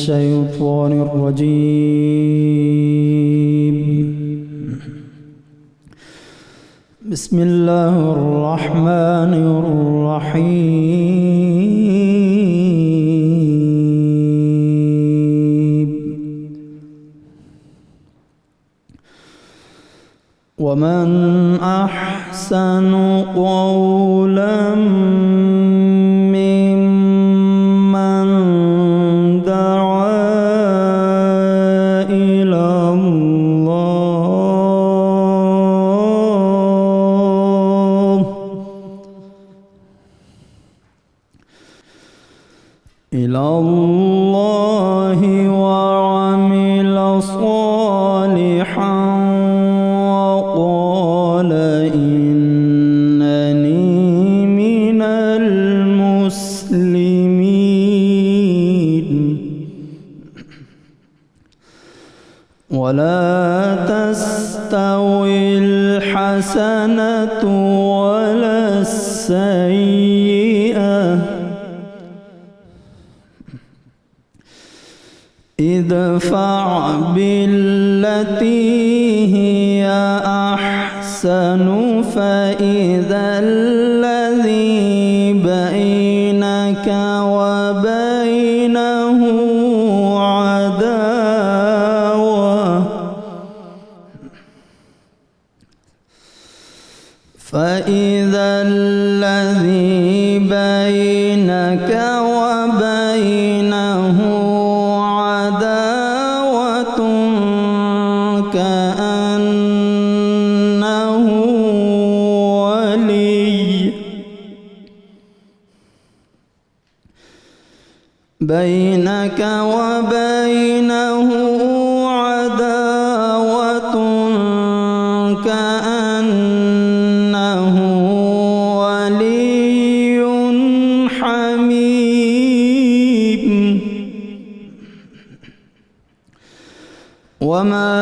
الشيطان الرجيم. بسم الله الرحمن الرحيم. ومن أحسن قولا ممن دعا إلى الله وعمل صالحا وقال إنني من المسلمين. ولا تستوي الحسنة ولا السيئة، ادفع بالتي هي أحسن فإذا الذي بينك وبينه عداوة كأنه ولي بينك وبينه عداوة كأنه ولي حميم. وما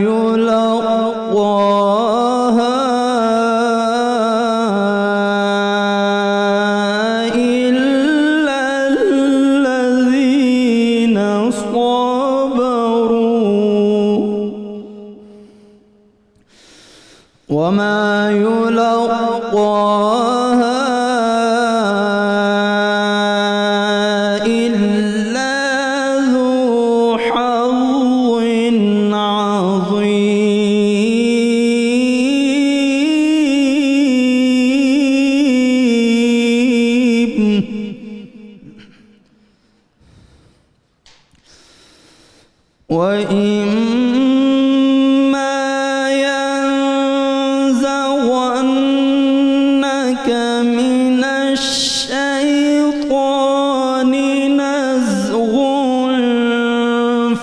يلقاها إلا الذين صبروا وما يلقاها إلا ذو حظ عظيم. وإما ينزغنك من الشيطان نزغ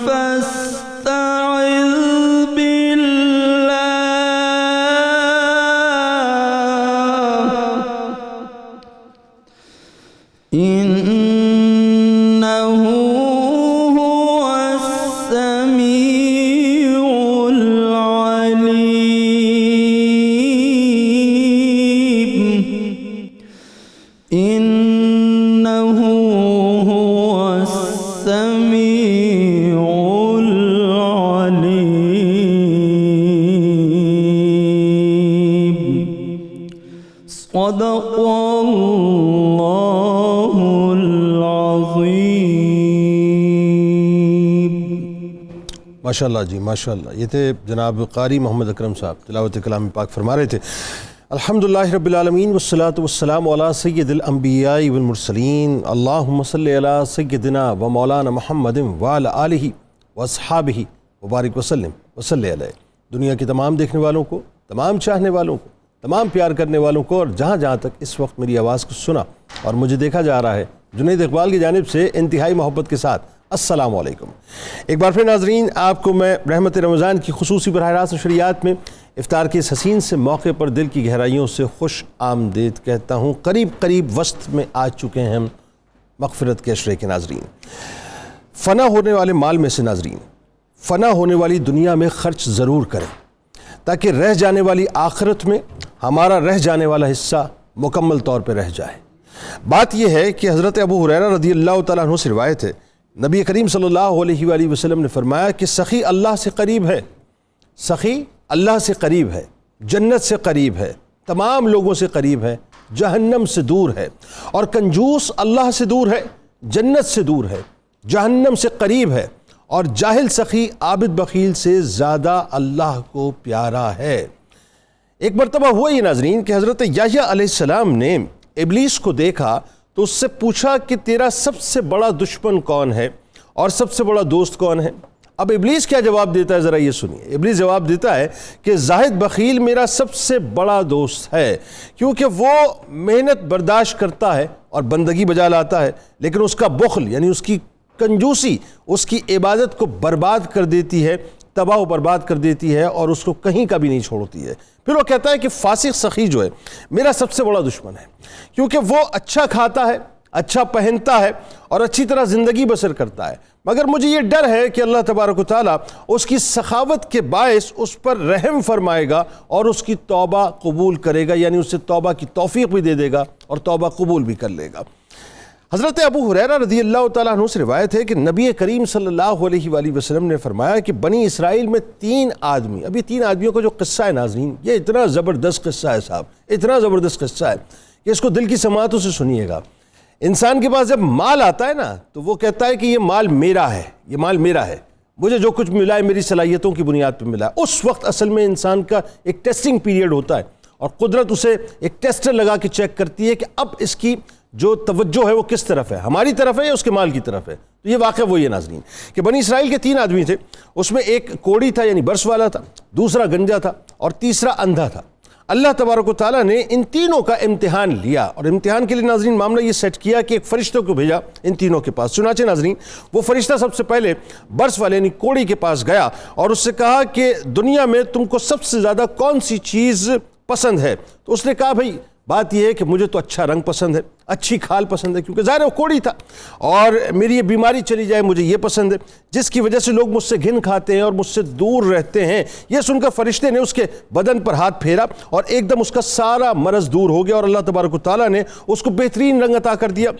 فاستعذ بالله إنه هو السميع العليم. إنه هو السميع العليم. صدق الله العظيم. ماشاءاللہ جی ماشاءاللہ. یہ تھے جناب قاری محمد اکرم صاحب تلاوت کلام پاک فرما رہے تھے. الحمدللہ رب العالمین والصلاة والسلام علی سید الانبیاء والمرسلین. اللہم صلی علی سیدنا و مولانا محمد وعلی آلہ واصحابہ وبارک وسلم وصلی علیہ. دنیا کے تمام دیکھنے والوں کو، تمام چاہنے والوں کو، تمام پیار کرنے والوں کو، اور جہاں جہاں تک اس وقت میری آواز کو سنا اور مجھے دیکھا جا رہا ہے، جنید اقبال کی جانب سے انتہائی محبت کے ساتھ السلام علیکم. ایک بار پھر ناظرین، آپ کو میں رحمت رمضان کی خصوصی براہ راست نشریات میں افطار کے اس حسین سے موقع پر دل کی گہرائیوں سے خوش آمدید کہتا ہوں. قریب وسط میں آ چکے ہیں ہم مغفرت کے عشرے کے ناظرین. فنا ہونے والے مال میں سے ناظرین، فنا ہونے والی دنیا میں خرچ ضرور کریں تاکہ رہ جانے والی آخرت میں ہمارا رہ جانے والا حصہ مکمل طور پہ رہ جائے. بات یہ ہے کہ حضرت ابو ہریرہ رضی اللہ تعالیٰ عنہ سے روایت ہے نبی کریم صلی اللہ علیہ وآلہ وسلم نے فرمایا کہ سخی اللہ سے قریب ہے، سخی اللہ سے قریب ہے، جنت سے قریب ہے، تمام لوگوں سے قریب ہے، جہنم سے دور ہے، اور کنجوس اللہ سے دور ہے، جنت سے دور ہے، جہنم سے قریب ہے، اور جاہل سخی عابد بخیل سے زیادہ اللہ کو پیارا ہے۔ ایک مرتبہ ہوا یہ ناظرین کہ حضرت یحییٰ علیہ السلام نے ابلیس کو دیکھا تو اس سے پوچھا کہ تیرا سب سے بڑا دشمن کون ہے اور سب سے بڑا دوست کون ہے؟ اب ابلیس کیا جواب دیتا ہے ذرا یہ سنیے۔ ابلیس جواب دیتا ہے کہ زاہد بخیل میرا سب سے بڑا دوست ہے، کیونکہ وہ محنت برداشت کرتا ہے اور بندگی بجا لاتا ہے، لیکن اس کا بخل یعنی اس کی کنجوسی اس کی عبادت کو برباد کر دیتی ہے، تباہ و برباد کر دیتی ہے، اور اس کو کہیں کا بھی نہیں چھوڑتی ہے۔ پھر وہ کہتا ہے کہ فاسق سخی جو ہے میرا سب سے بڑا دشمن ہے، کیونکہ وہ اچھا کھاتا ہے، اچھا پہنتا ہے اور اچھی طرح زندگی بسر کرتا ہے، مگر مجھے یہ ڈر ہے کہ اللہ تبارک و تعالیٰ اس کی سخاوت کے باعث اس پر رحم فرمائے گا اور اس کی توبہ قبول کرے گا، یعنی اسے توبہ کی توفیق بھی دے دے گا اور توبہ قبول بھی کر لے گا۔ حضرت ابو ہریرہ رضی اللہ تعالیٰ عنہ سے روایت ہے کہ نبی کریم صلی اللہ علیہ وآلہ وسلم نے فرمایا کہ بنی اسرائیل میں 3 آدمی، ابھی 3 آدمیوں کا جو قصہ ہے ناظرین، یہ اتنا زبردست قصہ ہے صاحب، اتنا زبردست قصہ ہے کہ اس کو دل کی سماعتوں سے سنیے گا۔ انسان کے پاس جب مال آتا ہے نا تو وہ کہتا ہے کہ یہ مال میرا ہے، یہ مال میرا ہے، مجھے جو کچھ ملا ہے میری صلاحیتوں کی بنیاد پہ ملا ہے۔ اس وقت اصل میں انسان کا ایک ٹیسٹنگ پیریڈ ہوتا ہے، اور قدرت اسے ایک ٹیسٹر لگا کے چیک کرتی ہے کہ اب اس کی جو توجہ ہے وہ کس طرف ہے، ہماری طرف ہے یا اس کے مال کی طرف ہے۔ تو یہ واقعہ وہی ہے ناظرین کہ بنی اسرائیل کے 3 آدمی تھے، اس میں ایک کوڑی تھا یعنی برس والا تھا، دوسرا گنجا تھا، اور تیسرا اندھا تھا۔ اللہ تبارک و تعالیٰ نے ان تینوں کا امتحان لیا، اور امتحان کے لیے ناظرین معاملہ یہ سیٹ کیا کہ ایک فرشتوں کو بھیجا ان تینوں کے پاس۔ چنانچہ ناظرین وہ فرشتہ سب سے پہلے برس والے یعنی کوڑی کے پاس گیا اور اس سے کہا کہ دنیا میں تم کو سب سے زیادہ کون سی چیز پسند ہے؟ تو اس نے کہا بھائی بات یہ ہے کہ مجھے تو اچھا رنگ پسند ہے، اچھی کھال پسند ہے، کیونکہ ظاہر ہے وہ کوڑی تھا، اور میری یہ بیماری چلی جائے مجھے یہ پسند ہے، جس کی وجہ سے لوگ مجھ سے گھن کھاتے ہیں اور مجھ سے دور رہتے ہیں۔ یہ سن کر فرشتے نے اس کے بدن پر ہاتھ پھیرا اور ایک دم اس کا سارا مرض دور ہو گیا، اور اللہ تبارک و تعالیٰ نے اس کو بہترین رنگ عطا کر دیا،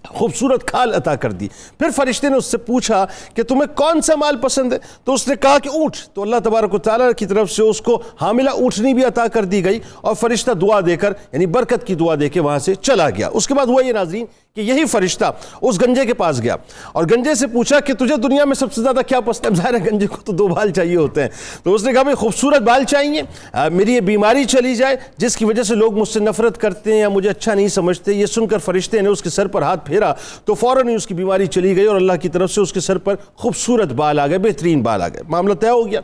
خوبصورت کھال عطا کر دی۔ پھر فرشتے نے اس سے پوچھا کہ تمہیں کون سا مال پسند ہے؟ تو اس نے کہا کہ اونٹ۔ تو اللہ تبارک و تعالیٰ کی طرف سے اس کو حاملہ اونٹنی بھی عطا کر دی گئی، اور فرشتہ دعا دے کر یعنی برکت کی دعا دے کے وہاں سے چلا گیا۔ اس کے بعد ہوا یہ ناظرین کہ یہی فرشتہ اس گنجے کے پاس گیا اور گنجے سے پوچھا کہ تجھے دنیا میں سب سے زیادہ کیا پسند ہے؟ ظاہر ہے گنجے کو تو 2 بال چاہیے ہوتے ہیں، تو اس نے کہا بھائی خوبصورت بال چاہیے، میری یہ بیماری چلی جائے جس کی وجہ سے لوگ مجھ سے نفرت کرتے ہیں یا مجھے اچھا نہیں سمجھتے۔ یہ سن کر فرشتے نے اس کے سر پر ہاتھ پھیرا تو فوراً ہی اس کی بیماری چلی گئی، اور اللہ کی طرف سے اس کے سر پر خوبصورت بال آ گئے، بہترین بال آ گئے، معاملہ طے ہو گیا۔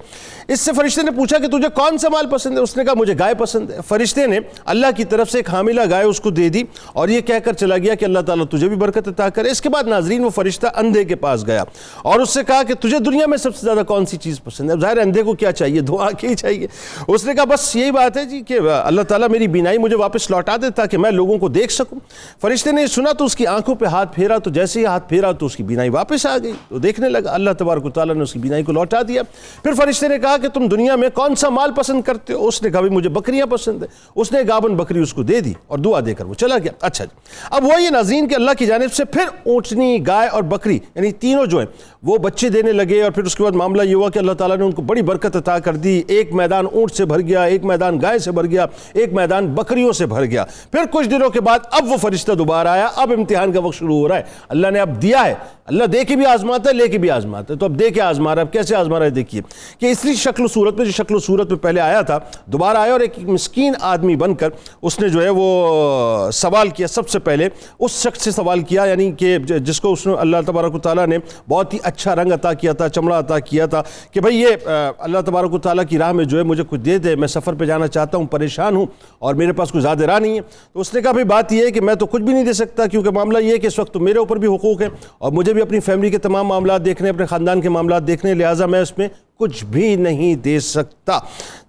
اس سے فرشتے نے پوچھا کہ تجھے کون سا مال پسند ہے؟ اس نے کہا مجھے گائے پسند ہے۔ فرشتے نے اللہ کی طرف سے ایک حاملہ گائے اس کو دے دی، اور یہ کہہ کر چلا گیا کہ اللہ تعالیٰ تجھے بھی برکت عطا کرے۔ اس کے بعد ناظرین وہ فرشتہ اندھے کے پاس گیا اور اس سے کہا کہ تجھے دنیا میں سب سے زیادہ کون سی چیز پسند ہے؟ ظاہر اندھے کو کیا چاہیے؟ 2 آنکھیں ہی چاہیے۔ اس نے کہا بس یہی بات ہے جی کہ اللہ تعالیٰ میری بینائی مجھے واپس لوٹا دے تاکہ میں لوگوں کو دیکھ سکوں۔ فرشتے نے سنا تو اس کی آنکھوں پہ ہاتھ پھیرا، تو جیسے ہی ہاتھ پھیرا تو اس کی بینائی واپس آ گئی، تو دیکھنے لگا۔ اللہ تبارک و تعالیٰ نے اس کی بینائی کو لوٹا دیا۔ پھر فرشتے نے کہا کہ تم دنیا میں کون سا مال پسند کرتے ہو؟ اس نے کہا مجھے بکریاں پسند ہے۔ اس نے گابن بکری اس کو دے دی اور دعا دے کر وہ چلا گیا۔ اچھا جی، اب وہ یہ ناظرین کہ اللہ کی جانب سے پھر اونٹنی، گائے اور بکری یعنی تینوں جو ہیں وہ بچے دینے لگے، اور پھر اس کے بعد معاملہ یہ ہوا کہ اللہ تعالیٰ نے ان کو بڑی برکت عطا کر دی۔ ایک میدان اونٹ سے بھر گیا، ایک میدان گائے سے بھر گیا، ایک میدان بکریوں سے بھر گیا۔ پھر کچھ دنوں کے بعد اب وہ فرشتہ دوبارہ آیا، اب امتحان کا وقت شروع ہو رہا ہے۔ اللہ نے اب دیا ہے، اللہ دے کے بھی آزماتا ہے، لے کے بھی آزماتا ہے، تو اب دے کے آزما رہا ہے۔ اب کیسے آزما رہا ہے دیکھیے کہ اسی شکل و صورت میں جو شکل و صورت میں پہلے آیا تھا دوبارہ آیا، اور ایک مسکین آدمی بن کر اس نے جو ہے وہ سوال کیا۔ سب سے پہلے اس شخص سے سوال کیا یعنی کہ جس کو اس نے اللہ تبارک و تعالیٰ نے بہت ہی اچھا رنگ عطا کیا تھا، چمڑا عطا کیا تھا کہ بھئی یہ اللہ تبارک و تعالیٰ کی راہ میں جو ہے مجھے کچھ دے دے، میں سفر پہ جانا چاہتا ہوں، پریشان ہوں اور میرے پاس کوئی زیادہ راہ نہیں ہے۔ تو اس نے کہا بھئی بات یہ ہے کہ میں تو کچھ بھی نہیں دے سکتا، کیونکہ معاملہ یہ ہے کہ اس وقت تو میرے اوپر بھی حقوق ہیں اور مجھے بھی اپنی فیملی کے تمام معاملات دیکھنے، اپنے خاندان کے معاملات دیکھنے، لہٰذا میں اس میں کچھ بھی نہیں دے سکتا۔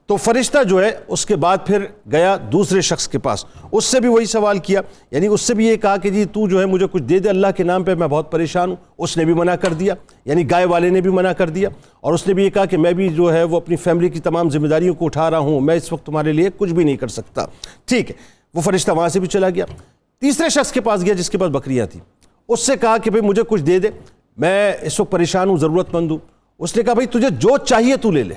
تو فرشتہ جو ہے اس کے بعد پھر گیا دوسرے شخص کے پاس، اس سے بھی وہی سوال کیا، یعنی اس سے بھی یہ کہا کہ جی تو جو ہے مجھے کچھ دے دے اللہ کے نام پہ، میں بہت پریشان ہوں۔ اس نے بھی منع کر دیا، یعنی گائے والے نے بھی منع کر دیا، اور اس نے بھی یہ کہا کہ میں بھی جو ہے وہ اپنی فیملی کی تمام ذمہ داریوں کو اٹھا رہا ہوں، میں اس وقت تمہارے لیے کچھ بھی نہیں کر سکتا۔ ٹھیک ہے، وہ فرشتہ وہاں سے بھی چلا گیا۔ تیسرے شخص کے پاس گیا جس کے پاس بکریاں تھیں، اس سے کہا کہ بھئی مجھے کچھ دے دے، میں اس وقت پریشان ہوں, ضرورت مند ہوں. اس نے کہا بھائی تجھے جو چاہیے تو لے لے,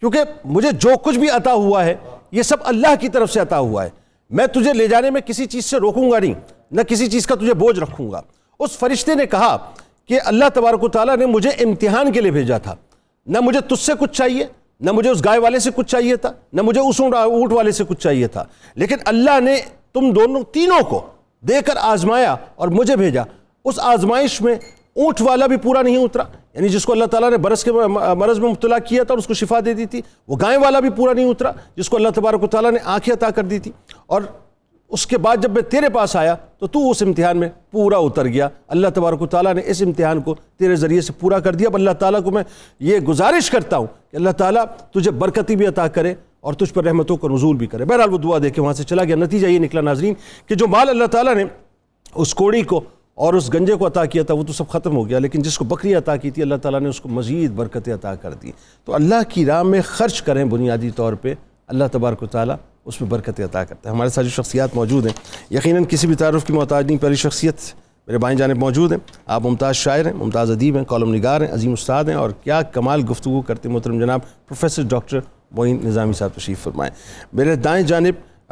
کیونکہ مجھے جو کچھ بھی عطا ہوا ہے یہ سب اللہ کی طرف سے عطا ہوا ہے. میں تجھے لے جانے میں کسی چیز سے روکوں گا نہیں, نہ کسی چیز کا تجھے بوجھ رکھوں گا. اس فرشتے نے کہا کہ اللہ تبارک و تعالیٰ نے مجھے امتحان کے لیے بھیجا تھا, نہ مجھے تجھ سے کچھ چاہیے, نہ مجھے اس گائے والے سے کچھ چاہیے تھا, نہ مجھے اس اونٹ والے سے کچھ چاہیے تھا, لیکن اللہ نے تم دونوں تینوں کو دے کر آزمایا اور مجھے بھیجا. اس آزمائش میں اونٹ والا بھی پورا نہیں اترا, یعنی جس کو اللہ تعالیٰ نے برس کے مرض میں مبتلا کیا تھا اور اس کو شفا دے دی تھی, وہ گائے والا بھی پورا نہیں اترا جس کو اللہ تبارک و تعالیٰ نے آنکھیں عطا کر دی تھی. اور اس کے بعد جب میں تیرے پاس آیا تو اس امتحان میں پورا اتر گیا. اللہ تبارک و تعالیٰ نے اس امتحان کو تیرے ذریعے سے پورا کر دیا. اب اللہ تعالیٰ کو میں یہ گزارش کرتا ہوں کہ اللہ تعالیٰ تجھے برکتی بھی عطا کرے اور تجھ پر رحمتوں کا نزول بھی کرے. بہرحال وہ دعا دے کے وہاں سے چلا گیا. نتیجہ یہ نکلا ناظرین کہ جو مال اللہ تعالیٰ نے اس کوڑی کو اور اس گنجے کو عطا کیا تھا وہ تو سب ختم ہو گیا, لیکن جس کو بکری عطا کی تھی اللہ تعالیٰ نے اس کو مزید برکتیں عطا کر دی. تو اللہ کی راہ میں خرچ کریں بنیادی طور پہ, اللہ تبارک و تعالیٰ اس میں برکتیں عطا کرتا ہے. ہمارے ساتھ جو شخصیات موجود ہیں یقیناً کسی بھی تعارف کی محتاج نہیں. پہلی شخصیت میرے بائیں جانب موجود ہیں, آپ ممتاز شاعر ہیں, ممتاز ادیب ہیں, کالم نگار ہیں, عظیم استاد ہیں, اور کیا کمال گفتگو کرتے ہیں محترم جناب پروفیسر ڈاکٹر معین نظامی صاحب تشریف فرمائیں. میرے دائیں جانب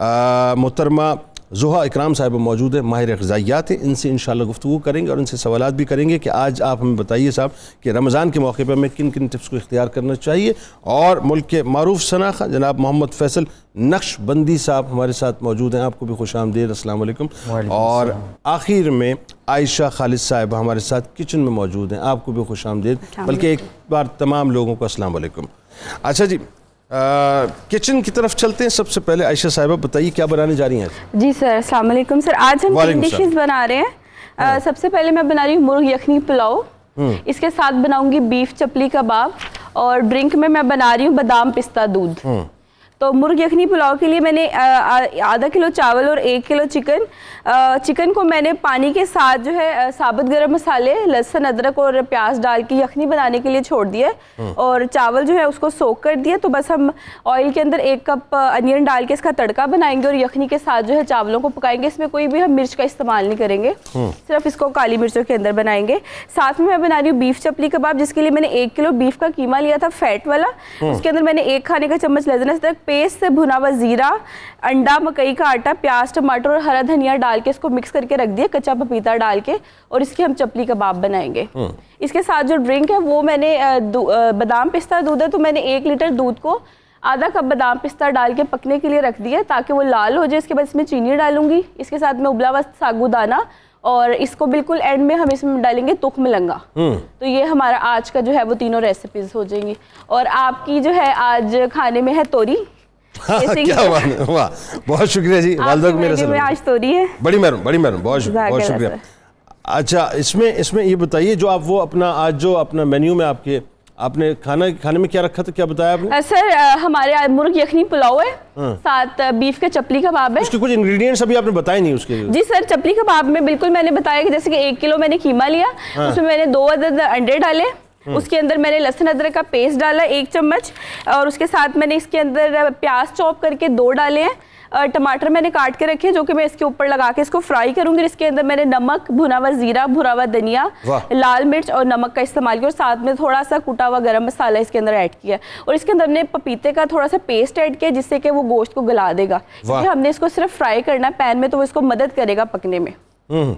محترمہ زحا اکرام صاحب موجود ہیں, ماہر غذائیات ہیں. ان سے انشاءاللہ گفتگو کریں گے اور ان سے سوالات بھی کریں گے کہ آج آپ ہمیں بتائیے صاحب کہ رمضان کے موقع پر ہمیں کن کن ٹپس کو اختیار کرنا چاہیے. اور ملک کے معروف شناخہ جناب محمد فیصل نقش بندی صاحب ہمارے ساتھ موجود ہیں, آپ کو بھی خوش آمدید, السلام علیکم. اور آخر میں عائشہ خالد صاحب ہمارے ساتھ کچن میں موجود ہیں, آپ کو بھی خوش آمدید, بلکہ ایک بار تمام لوگوں کو السلام علیکم. اچھا جی, کچن کی طرف چلتے ہیں. سب سے پہلے عائشہ صاحبہ بتائیے کیا بنانے جا رہی ہیں؟ جی سر السلام علیکم. سر آج ہم 3 ڈشز بنا رہے ہیں. سب سے پہلے میں بنا رہی ہوں مرغ یخنی پلاؤ, اس کے ساتھ بناؤں گی بیف چپلی کباب, اور ڈرنک میں بنا رہی ہوں بادام پستہ دودھ. تو مرغ یخنی پلاؤ کے لیے میں نے آدھا کلو چاول اور 1 کلو چکن. چکن کو میں نے پانی کے ساتھ جو ہے ثابت گرم مسالے, لہسن, ادرک اور پیاز ڈال کے یخنی بنانے کے لیے چھوڑ دیا, اور چاول جو ہے اس کو سوک کر دیا. تو بس ہم آئل کے اندر 1 کپ انین ڈال کے اس کا تڑکا بنائیں گے اور یخنی کے ساتھ جو ہے چاولوں کو پکائیں گے. اس میں کوئی بھی ہم مرچ کا استعمال نہیں کریں گے, صرف اس کو کالی مرچوں کے اندر بنائیں گے. ساتھ میں بنا رہی ہوں بیف چپلی کباب, جس کے لیے میں نے 1 کلو بیف کا قیمہ لیا تھا فیٹ والا. اس کے اندر میں نے 1 کھانے کا چمچ لہسن ادرک پیسٹ سے بھنا ہوا زیرہ, انڈا, مکئی کا آٹا, پیاز, ٹماٹر اور ہرا دھنیا ڈال کے اس کو مکس کر کے رکھ دیا, کچا پپیتا ڈال کے, اور اس کی ہم چپلی کباب بنائیں گے. اس کے ساتھ جو ڈرنک ہے وہ میں نے بادام پستہ دودھ ہے, تو میں نے 1 لیٹر دودھ کو آدھا کپ بادام پستہ ڈال کے پکنے کے لیے رکھ دیا تاکہ وہ لال ہو جائے. اس کے بعد اس میں چینی ڈالوں گی. اس کے ساتھ میں ابلا ہوا ساگو دانہ, اور اس کو بالکل اینڈ میں ہم اس میں ڈالیں گے تخم لنگا. تو یہ ہمارا آج کا جو ہے وہ تینوں ریسیپیز ہو جائیں گی. اور آپ کی جو ہے آج کھانے میں ہے توری. کیا بات ہے, واہ, بہت شکریہ جی. والدہ کو میرے سے آج توری ہے. بڑی مہربانی, بہت شکریہ. اچھا, اس میں یہ بتائیے جو آپ وہ اپنا آج جو اپنا مینیو میں آپ نے کھانے میں کیا رکھا تھا, کیا بتایا آپ نے؟ سر ہمارے مرغ یخنی پلاؤ ہے, ساتھ بیف کے چپلی کباب ہے. اس کے کچھ انگریڈینٹس ابھی آپ نے بتائے نہیں اس کے. جی سر, چپلی کباب میں بالکل میں نے بتایا کہ جیسے کہ 1 کلو میں نے قیمہ لیا, اس میں میں نے 2 عدد انڈے ڈالے, اس کے اندر میں نے لہسن ادرک کا پیسٹ ڈالا 1 چمچ, اور اس کے ساتھ میں نے اس کے اندر پیاز چاپ کر کے 2 ڈالے ہیں. ٹماٹر میں نے کاٹ کے رکھے جو کہ میں اس کے اوپر لگا کے اس کو فرائی کروں گی. اس کے اندر میں نے نمک, بھنا ہوا زیرہ, بھنا ہوا دھنیا, لال مرچ اور نمک کا استعمال کیا, اور ساتھ میں تھوڑا سا کوٹا ہوا گرم مسالہ اس کے اندر ایڈ کیا, اور اس کے اندر ہم نے پپیتے کا تھوڑا سا پیسٹ ایڈ کیا جس سے کہ وہ گوشت کو گلا دے گا, کیونکہ ہم نے اس کو صرف فرائی کرنا ہے پین میں, تو وہ اس کو مدد کرے گا پکنے میں.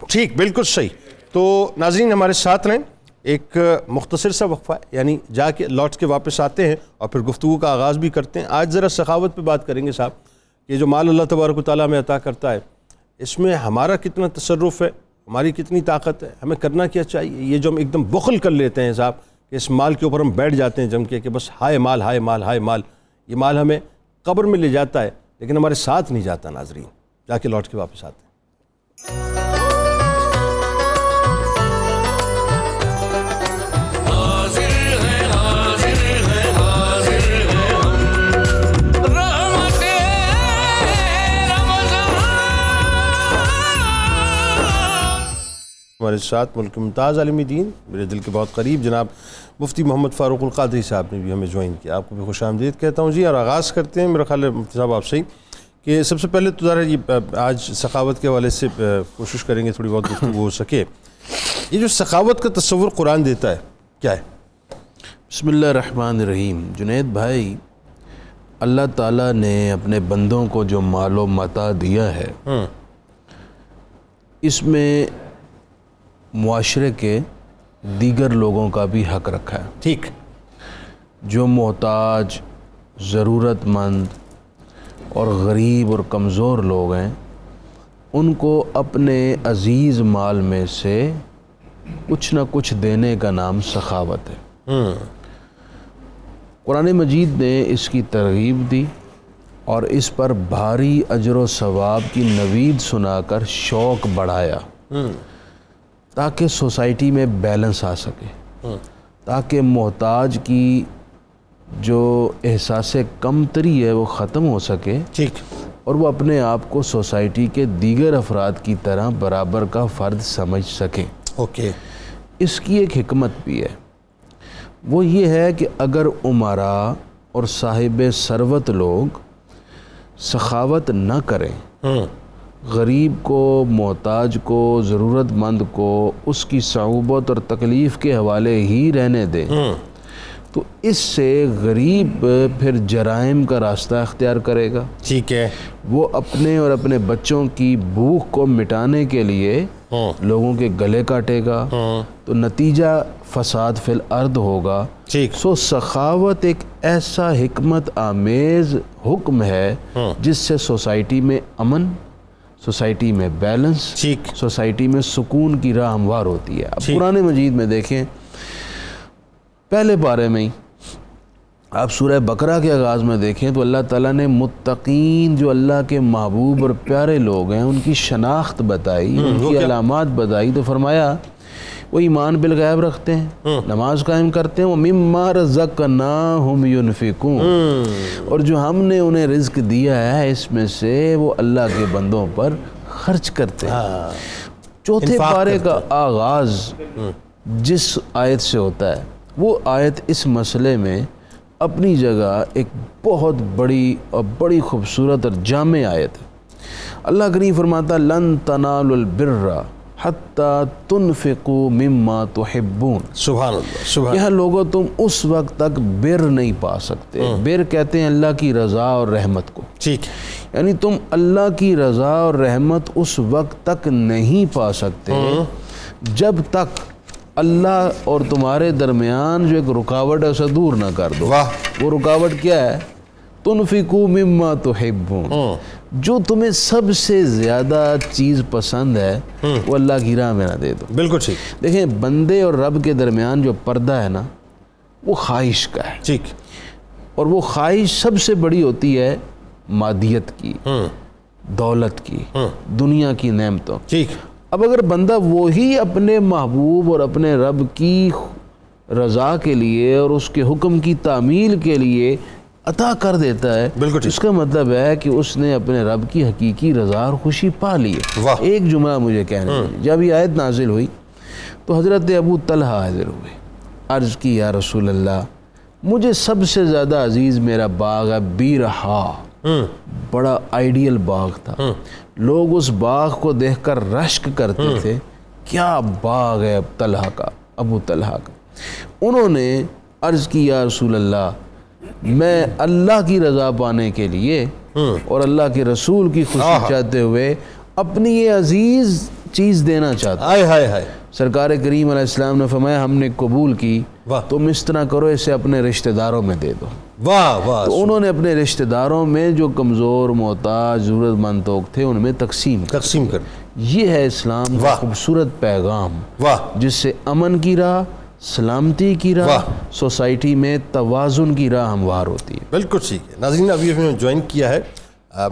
ٹھیک, بالکل صحیح. تو ناظرین ہمارے ساتھ رہیں, ایک مختصر سا وقفہ ہے, یعنی جا کے لوٹ کے واپس آتے ہیں اور پھر گفتگو کا آغاز بھی کرتے ہیں. آج ذرا سخاوت پہ بات کریں گے صاحب, کہ جو مال اللہ تبارک و تعالیٰ ہمیں عطا کرتا ہے اس میں ہمارا کتنا تصرف ہے, ہماری کتنی طاقت ہے, ہمیں کرنا کیا چاہیے. یہ جو ہم ایک دم بخل کر لیتے ہیں صاحب کہ اس مال کے اوپر ہم بیٹھ جاتے ہیں جم کے کہ بس ہائے مال ہائے مال ہائے مال, یہ مال ہمیں قبر میں لے جاتا ہے لیکن ہمارے ساتھ نہیں جاتا. ناظرین جا کے لوٹ کے واپس آتے ہیں. ہمارے ساتھ ملک ممتاز عالم دین, میرے دل کے بہت قریب جناب مفتی محمد فاروق القادری صاحب نے بھی ہمیں جوائن کیا. آپ کو بھی خوش آمدید کہتا ہوں جی. اور آغاز کرتے ہیں, میرا خیال ہے مفتی صاحب آپ سے ہی, کہ سب سے پہلے تو ذرا یہ آج سخاوت کے حوالے سے کوشش کریں گے تھوڑی بہت گفتگو ہو سکے. یہ جو سخاوت کا تصور قرآن دیتا ہے کیا ہے؟ بسم اللہ الرحمن الرحیم. جنید بھائی، اللہ تعالیٰ نے اپنے بندوں کو جو مال و متاع دیا ہے اس میں معاشرے کے دیگر لوگوں کا بھی حق رکھا ہے. ٹھیک. جو محتاج، ضرورت مند اور غریب اور کمزور لوگ ہیں ان کو اپنے عزیز مال میں سے کچھ نہ کچھ دینے کا نام سخاوت ہے. قرآن مجید نے اس کی ترغیب دی اور اس پر بھاری اجر و ثواب کی نوید سنا کر شوق بڑھایا تاکہ سوسائٹی میں بیلنس آ سکے، تاکہ محتاج کی جو احساس کمتری ہے وہ ختم ہو سکے. ٹھیک. اور وہ اپنے آپ کو سوسائٹی کے دیگر افراد کی طرح برابر کا فرد سمجھ سکیں. اوکے. اس کی ایک حکمت بھی ہے، وہ یہ ہے کہ اگر امراء اور صاحب ثروت لوگ سخاوت نہ کریں، غریب کو، محتاج کو، ضرورت مند کو اس کی صعوبت اور تکلیف کے حوالے ہی رہنے دیں تو اس سے غریب پھر جرائم کا راستہ اختیار کرے گا. ٹھیک ہے. وہ اپنے اور اپنے بچوں کی بھوک کو مٹانے کے لیے لوگوں کے گلے کاٹے گا تو نتیجہ فساد فی الارض ہوگا. ٹھیک. سو سخاوت ایک ایسا حکمت آمیز حکم ہے جس سے سوسائٹی میں امن، سوسائٹی میں بیلنس، ٹھیک، سوسائٹی میں سکون کی راہ ہموار ہوتی ہے. اب قرآن مجید میں دیکھیں پہلے پارے میں ہی آپ سورہ بقرہ کے آغاز میں دیکھیں تو اللہ تعالیٰ نے متقین جو اللہ کے محبوب اور پیارے لوگ ہیں ان کی شناخت بتائی، ان کی علامات بتائی تو فرمایا وہ ایمان بالغیب رکھتے ہیں، نماز قائم کرتے ہیں، وَمِمَّا رَزَقْنَاهُمْ يُنْفِقُونَ، اور جو ہم نے انہیں رزق دیا ہے اس میں سے وہ اللہ کے بندوں پر خرچ کرتے ہیں. چوتھے پارے کا آغاز جس آیت سے ہوتا ہے وہ آیت اس مسئلے میں اپنی جگہ ایک بہت بڑی اور بڑی خوبصورت اور جامع آیت ہے. اللہ کریم فرماتا لن تنالوا البر حتی تنفقوا مما تحبون. سبحان اللہ. سبحان. یہاں لوگوں تم اس وقت تک بر نہیں پا سکتے. بر کہتے ہیں اللہ کی رضا اور رحمت کو. ٹھیک. یعنی تم اللہ کی رضا اور رحمت اس وقت تک نہیں پا سکتے جب تک اللہ اور تمہارے درمیان جو ایک رکاوٹ ہے اسے دور نہ کر دو. وہ رکاوٹ کیا ہے؟ تنفقوا مما تحبون. جو تمہیں سب سے زیادہ چیز پسند ہے وہ اللہ کی راہ میں نہ دے دو. بالکل ٹھیک. دیکھیں بندے اور رب کے درمیان جو پردہ ہے نا وہ خواہش کا ہے. ٹھیک. اور وہ خواہش سب سے بڑی ہوتی ہے مادیت کی، دولت کی، دنیا کی نعمتوں. ٹھیک. اب اگر بندہ وہی اپنے محبوب اور اپنے رب کی رضا کے لیے اور اس کے حکم کی تعمیل کے لیے عطا کر دیتا ہے، اس کا مطلب ہے کہ اس نے اپنے رب کی حقیقی رضا اور خوشی پا لی ہے. ایک جملہ مجھے کہنے دیں، جب یہ آیت نازل ہوئی تو حضرت ابو طلحہ حاضر ہوئے، عرض کی یا رسول اللہ مجھے سب سے زیادہ عزیز میرا باغ ہے بیرہا. بڑا آئیڈیل باغ تھا، لوگ اس باغ کو دیکھ کر رشک کرتے تھے، کیا باغ ہے ابو طلحہ کا. انہوں نے عرض کی یا رسول اللہ میں اللہ کی رضا پانے کے لیے اور اللہ کے رسول کی خوشی چاہتے ہوئے اپنی یہ عزیز چیز دینا چاہتا ہوں. سرکار کریم علیہ السلام نے فرمایا ہم نے قبول کی، تم اس طرح کرو اسے اپنے رشتہ داروں میں دے دو. تو انہوں نے اپنے رشتہ داروں میں جو کمزور، محتاج، ضرورت مند لوگ تھے ان میں تقسیم کر. یہ ہے اسلام کا خوبصورت پیغام جس سے امن کی راہ، سلامتی کی راہ، سوسائٹی میں توازن کی راہ ہموار ہوتی ہے. بالکل ٹھیک ہے. ناظرین ابھی ہمیں جوائن کیا ہے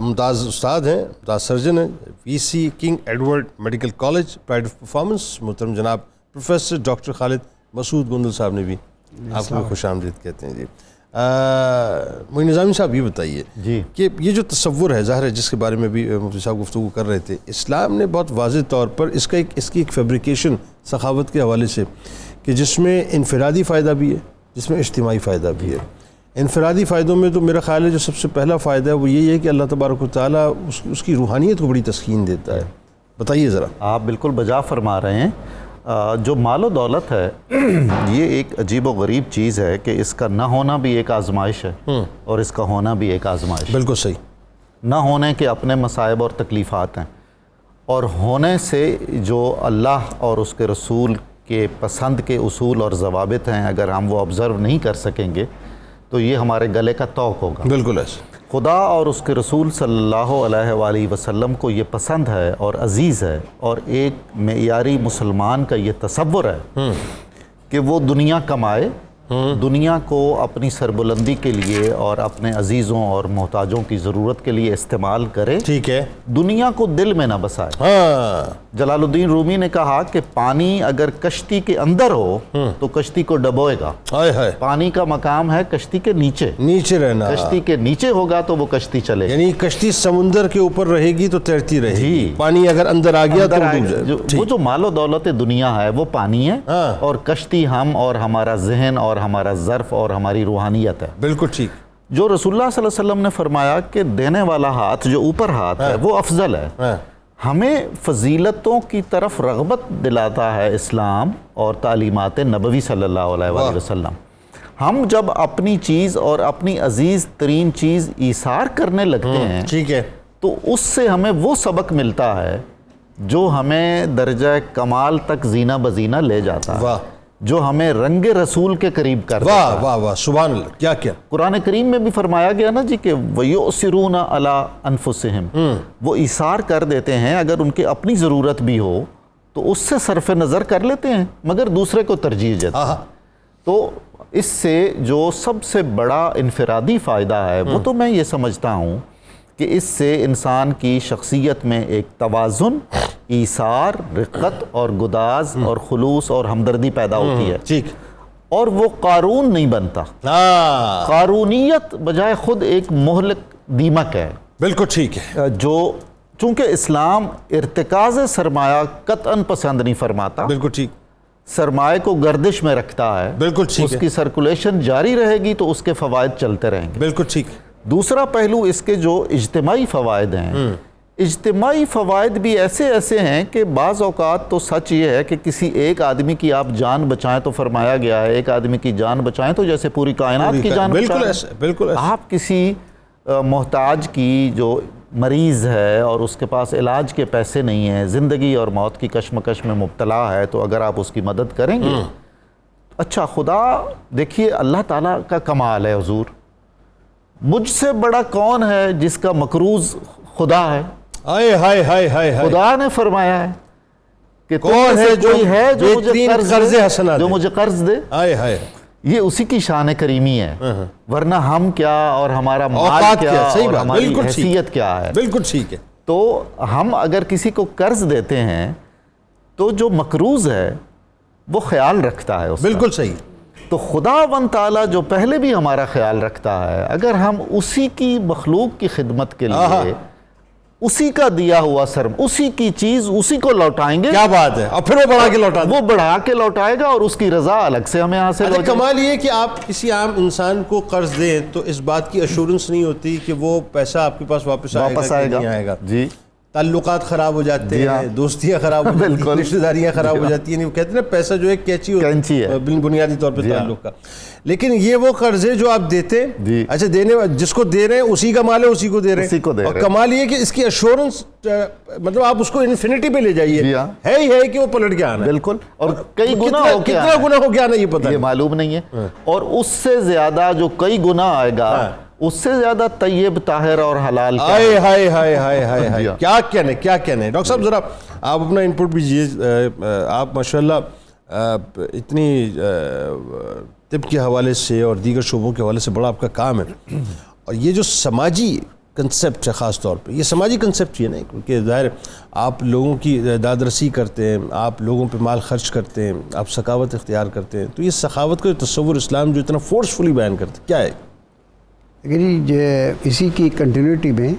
ممتاز استاد ہیں، ممتاز سرجن ہیں، V C King Edward Medical College pride of performance, محترم جناب پروفیسر ڈاکٹر خالد مسعود گندل صاحب نے بھی آپ کو خوش آمدید کہتے ہیں. جی معین نظامی صاحب یہ بتائیے کہ یہ جو تصور ہے ظاہر ہے جس کے بارے میں بھی مفتی صاحب گفتگو کر رہے تھے، اسلام نے بہت واضح طور پر اس کی ایک فیبریکیشن سخاوت کے حوالے سے کہ جس میں انفرادی فائدہ بھی ہے، جس میں اجتماعی فائدہ بھی ہے. انفرادی فائدوں میں تو میرا خیال ہے جو سب سے پہلا فائدہ ہے وہ یہی ہے کہ اللہ تبارک و تعالیٰ اس کی روحانیت کو بڑی تسکین دیتا ہے. بتائیے ذرا. آپ بالکل بجا فرما رہے ہیں. جو مال و دولت ہے یہ ایک عجیب و غریب چیز ہے کہ اس کا نہ ہونا بھی ایک آزمائش ہے اور اس کا ہونا بھی ایک آزمائش. بالکل صحیح. نہ ہونے کے اپنے مصائب اور تکلیفات ہیں، اور ہونے سے جو اللہ اور اس کے رسول کے پسند کے اصول اور ضوابط ہیں اگر ہم وہ آبزرو نہیں کر سکیں گے تو یہ ہمارے گلے کا طوق ہوگا. بالکل ایسے. خدا اور اس کے رسول صلی اللہ علیہ وآلہ وسلم کو یہ پسند ہے اور عزیز ہے، اور ایک معیاری مسلمان کا یہ تصور ہے کہ وہ دنیا کمائے، دنیا کو اپنی سربلندی کے لیے اور اپنے عزیزوں اور محتاجوں کی ضرورت کے لیے استعمال کرے. ٹھیک ہے. دنیا کو دل میں نہ بسائے. ہاں. جلال الدین رومی نے کہا کہ پانی اگر کشتی کے اندر ہو تو کشتی کو ڈبوئے گا. ہائے ہائے. پانی کا مقام ہے کشتی کے نیچے. نیچے رہنا. کشتی کے نیچے ہوگا تو وہ کشتی چلے گی. یعنی کشتی سمندر کے اوپر رہے گی تو تیرتی رہے گی. پانی اگر اندر آ گیا تو وہ جو مال و دولت دنیا ہے وہ پانی ہے، اور کشتی ہم اور ہمارا ذہن اور ہمارا ظرف اور ہماری روحانیت ہے. بالکل ٹھیک. جو رسول اللہ صلی اللہ علیہ وسلم نے فرمایا کہ دینے والا ہاتھ جو اوپر ہاتھ ہے وہ افضل ہے. ہمیں فضیلتوں کی طرف رغبت دلاتا ہے اسلام اور تعلیمات نبوی صلی اللہ علیہ وآلہ وسلم. ہم جب اپنی چیز اور اپنی عزیز ترین چیز ایثار کرنے لگتے ہیں ٹھیک ہے تو اس سے ہمیں وہ سبق ملتا ہے جو ہمیں درجہ کمال تک زینہ بزینہ لے جاتا ہے. واہ. جو ہمیں رنگ رسول کے قریب کر دیتا ہے. واہ واہ واہ سبحان اللہ. کیا کیا قرآن کریم میں بھی فرمایا گیا نا جی کہ وَيُؤْثِرُونَ عَلَىٰ أَنفُسِهِمْ، وہ ایثار کر دیتے ہیں اگر ان کی اپنی ضرورت بھی ہو تو اس سے صرف نظر کر لیتے ہیں مگر دوسرے کو ترجیح دیتے ہیں. تو اس سے جو سب سے بڑا انفرادی فائدہ ہے وہ تو میں یہ سمجھتا ہوں کہ اس سے انسان کی شخصیت میں ایک توازن، ایثار، رقت اور گداز اور خلوص اور ہمدردی پیدا ہوتی ہے. ٹھیک. اور وہ قارون نہیں بنتا. قارونیت بجائے خود ایک مہلک دیمک ہے. بالکل ٹھیک ہے. جو چونکہ اسلام ارتکاز سرمایہ قطعاً پسند نہیں فرماتا. بالکل ٹھیک. سرمایہ کو گردش میں رکھتا ہے. بالکل ٹھیک. اس کی سرکولیشن جاری رہے گی تو اس کے فوائد چلتے رہیں گے. بالکل ٹھیک. دوسرا پہلو اس کے جو اجتماعی فوائد ہیں، اجتماعی فوائد بھی ایسے ہیں کہ بعض اوقات تو سچ یہ ہے کہ کسی ایک آدمی کی آپ جان بچائیں تو فرمایا گیا ہے ایک آدمی کی جان بچائیں تو جیسے پوری کائنات کی جان بالکل بچائیں. ایسے. بالکل ایسے. آپ کسی محتاج کی جو مریض ہے اور اس کے پاس علاج کے پیسے نہیں ہیں، زندگی اور موت کی کشمکش میں مبتلا ہے، تو اگر آپ اس کی مدد کریں گے. اچھا خدا دیکھیے اللہ تعالیٰ کا کمال ہے حضور، مجھ سے بڑا کون ہے جس کا مقروض خدا ہے. ہائے ہائے ہائے ہائے. خدا نے فرمایا ہے کہ کون ہے جو مجھے قرض دے. ہائے ہائے. یہ اسی کی شان کریمی ہے، ورنہ ہم کیا اور ہمارا مال کیا اور ہماری حیثیت کیا ہے. بالکل ٹھیک ہے. تو ہم اگر کسی کو قرض دیتے ہیں تو جو مقروض ہے وہ خیال رکھتا ہے اس کا. بالکل صحیح. تو خداوند تعالیٰ جو پہلے بھی ہمارا خیال رکھتا ہے، اگر ہم اسی کی مخلوق کی خدمت کے لیے اسی کا دیا ہوا اسی کی چیز اسی کو لوٹائیں گے. کیا بات ہے. اور پھر وہ بڑھا کے لوٹائے گا اور اس کی رضا الگ سے ہمیں حاصل ہو جائے. کمال یہ کہ آپ کسی عام انسان کو قرض دیں تو اس بات کی ایشورنس نہیں ہوتی کہ وہ پیسہ آپ کے پاس واپس آئے گا. جی. تعلقات خراب ہو جاتے ہیں، دوستیاں خراب ہو جاتی ہیں، رشتہ داریاں خراب ہو جاتی ہیں. وہ کہتے ہیں نا پیسہ جو ہے کینچی ہے بنیادی طور پہ تعلق کا. لیکن یہ وہ قرضے جو آپ دیتے ہیں، اچھا دینے جس کو دے رہے ہیں اسی کا مال ہے اسی کو دے رہے ہیں. اور کمال یہ کہ اس کی ایشورنس مطلب آپ اس کو انفینٹی پہ لے جائیے ہے ہی ہے کہ وہ پلٹ کے آنا. بالکل. اور کئی گنا ہو کے آنا یہ پتہ یہ معلوم نہیں ہے. اور اس سے زیادہ جو کئی گنا آئے گا اس سے زیادہ طیب طاہر اور حلال کیا کہنے. ڈاکٹر صاحب ذرا آپ اپنا انپٹ دیجیے. آپ ماشاءاللہ اتنی طب کے حوالے سے اور دیگر شعبوں کے حوالے سے بڑا آپ کا کام ہے، اور یہ جو سماجی کنسیپٹ ہے خاص طور پہ، یہ سماجی کنسیپٹ ہی ہے نا، کیونکہ ظاہر آپ لوگوں کی داد رسی کرتے ہیں، آپ لوگوں پہ مال خرچ کرتے ہیں، آپ سخاوت اختیار کرتے ہیں. تو یہ سخاوت کا جو تصور اسلام جو اتنا فورسفلی بیان کرتے کیا ہے؟ لیکن اسی کی کنٹینیوٹی میں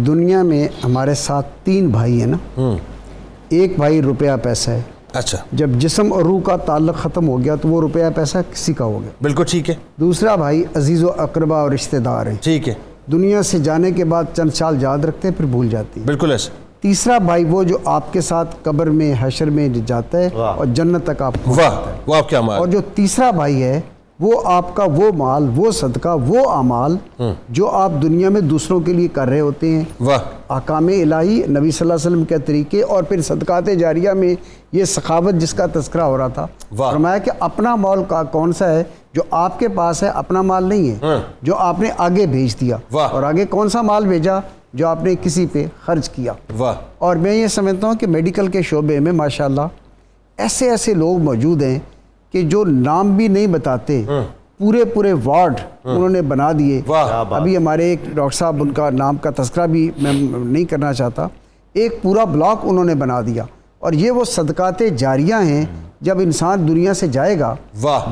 دنیا میں ہمارے ساتھ 3 بھائی ہیں نا. ایک بھائی روپیہ پیسہ ہے، اچھا جب جسم اور روح کا تعلق ختم ہو گیا تو وہ روپیہ پیسہ کسی کا ہو گیا. بالکل ٹھیک ہے. دوسرا بھائی عزیز و اقربا اور رشتہ دار ہیں. ٹھیک ہے. دنیا سے جانے کے بعد چند سال یاد رکھتے ہیں پھر بھول جاتی ہیں. بالکل ایسا. تیسرا بھائی وہ جو آپ کے ساتھ قبر میں حشر میں جاتا ہے اور جنت تک آپ کو. واہ واہ کیا مال. اور جو تیسرا بھائی ہے وہ آپ کا وہ مال، وہ صدقہ، وہ اعمال جو آپ دنیا میں دوسروں کے لیے کر رہے ہوتے ہیں. واہ. احکام الہی، نبی صلی اللہ علیہ وسلم کے طریقے، اور پھر صدقات جاریہ میں یہ سخاوت جس کا تذکرہ ہو رہا تھا. فرمایا کہ اپنا مال کا کون سا ہے جو آپ کے پاس ہے، اپنا مال نہیں ہے جو آپ نے آگے بھیج دیا. اور آگے کون سا مال بھیجا جو آپ نے کسی پہ خرچ کیا. واہ. اور میں یہ سمجھتا ہوں کہ میڈیکل کے شعبے میں ماشاءاللہ ایسے ایسے لوگ موجود ہیں کہ جو نام بھی نہیں بتاتے، پورے وارڈ انہوں نے بنا دیے. ابھی ہمارے ایک ڈاکٹر صاحب، ان کا نام کا تذکرہ بھی میں نہیں کرنا چاہتا، ایک پورا بلاک انہوں نے بنا دیا. اور یہ وہ صدقات جاریہ ہیں. جب انسان دنیا سے جائے گا،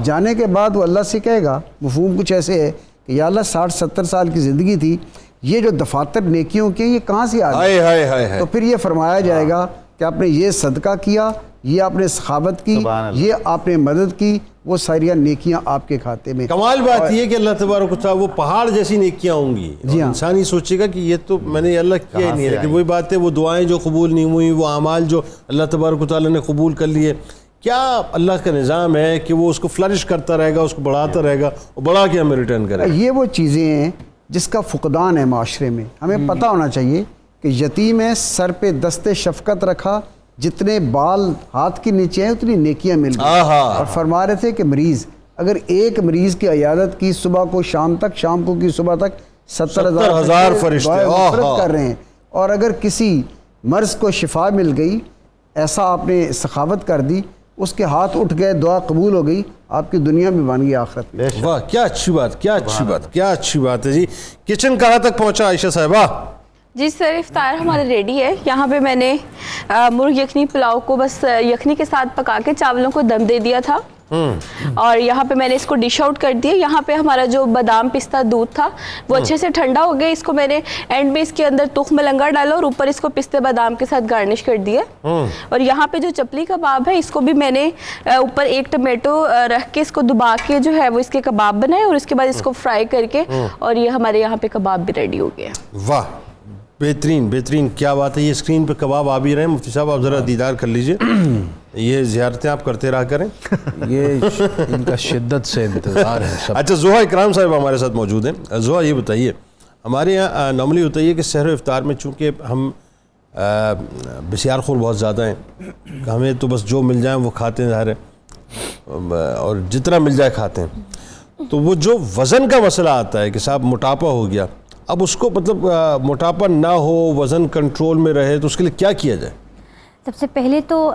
جانے کے بعد وہ اللہ سے کہے گا، مفہوم کچھ ایسے ہے کہ یا اللہ 60-70 سال کی زندگی تھی، یہ جو دفاتر نیکیوں کے یہ کہاں سے آ گئے؟ تو پھر یہ فرمایا جائے گا کہ آپ نے یہ صدقہ کیا، یہ آپ نے سخاوت کی، یہ آپ نے مدد کی، وہ ساری نیکیاں آپ کے کھاتے میں. کمال بات یہ کہ اللہ تبارک و تعالیٰ وہ پہاڑ جیسی نیکیاں ہوں گی. انسان ہی سوچے گا کہ یہ تو میں نے اللہ کیا ہی نہیں ہے. لیکن وہی بات ہے، وہ دعائیں جو قبول نہیں ہوئی، وہ اعمال جو اللہ تبارک و تعالیٰ نے قبول کر لیے، کیا اللہ کا نظام ہے کہ وہ اس کو فلرش کرتا رہے گا، اس کو بڑھاتا رہے گا اور بڑھا کے ہمیں ریٹرن کرے گا. یہ وہ چیزیں ہیں جس کا فقدان ہے معاشرے میں. ہمیں پتہ ہونا چاہیے کہ یتیم ہے، سر پہ دست شفقت رکھا، جتنے بال ہاتھ کے نیچے ہیں اتنی نیکیاں مل گئی. اور فرما رہے تھے کہ مریض، اگر ایک مریض کی عیادت کی صبح کو شام تک، شام کو کی صبح تک، 70,000 فرشتے کر رہے ہیں. اور اگر کسی مرض کو شفا مل گئی، ایسا آپ نے سخاوت کر دی، اس کے ہاتھ اٹھ گئے، دعا قبول ہو گئی، آپ کی دنیا بھی بن گئی آخرت میں. واہ کیا اچھی بات، کیا اچھی بات، کیا اچھی بات ہے. جی کچن کہاں تک پہنچا عائشہ صاحبہ؟ جی سر، افطار ہمارا ریڈی ہے. یہاں پہ میں نے مرغ یخنی پلاؤ کو بس یخنی کے ساتھ پکا کے چاولوں کو دم دے دیا تھا، اور یہاں پہ میں نے اس کو ڈش آؤٹ کر دیا. یہاں پہ ہمارا جو بادام پستہ دودھ تھا وہ اچھے سے ٹھنڈا ہو گیا. اس کو میں نے اینڈ میں اس کے اندر تخم ملنگا ڈالا اور اوپر اس کو پستے بادام کے ساتھ گارنش کر دیا. اور یہاں پہ جو چپلی کباب ہے، اس کو بھی میں نے اوپر ایک ٹمیٹو رکھ کے اس کو دبا کے جو ہے وہ اس کے کباب بنائے، اور اس کے بعد اس کو فرائی کر کے، اور یہ ہمارے یہاں پہ کباب بھی ریڈی ہو گیا. واہ بہترین بہترین، کیا بات ہے. یہ اسکرین پہ کباب آ بھی رہے ہیں. مفتی صاحب آپ ذرا دیدار کر لیجئے. یہ زیارتیں آپ کرتے رہا کریں. یہ ان کا شدت سے انتظار ہے. اچھا، زوہا اکرام صاحب ہمارے ساتھ موجود ہیں. زوہا یہ بتائیے، ہمارے یہاں نارملی ہوتا ہے کہ سحر و افطار میں چونکہ ہم بسیار خور بہت زیادہ ہیں، ہمیں تو بس جو مل جائیں وہ کھاتے ہیں ظاہر ہے، اور جتنا مل جائے کھاتے ہیں. تو وہ جو وزن کا مسئلہ آتا ہے کہ صاحب موٹاپا ہو گیا، اب اس کو مطلب موٹاپا نہ ہو، وزن کنٹرول میں رہے، تو اس کے لیے کیا کیا جائے؟ سب سے پہلے تو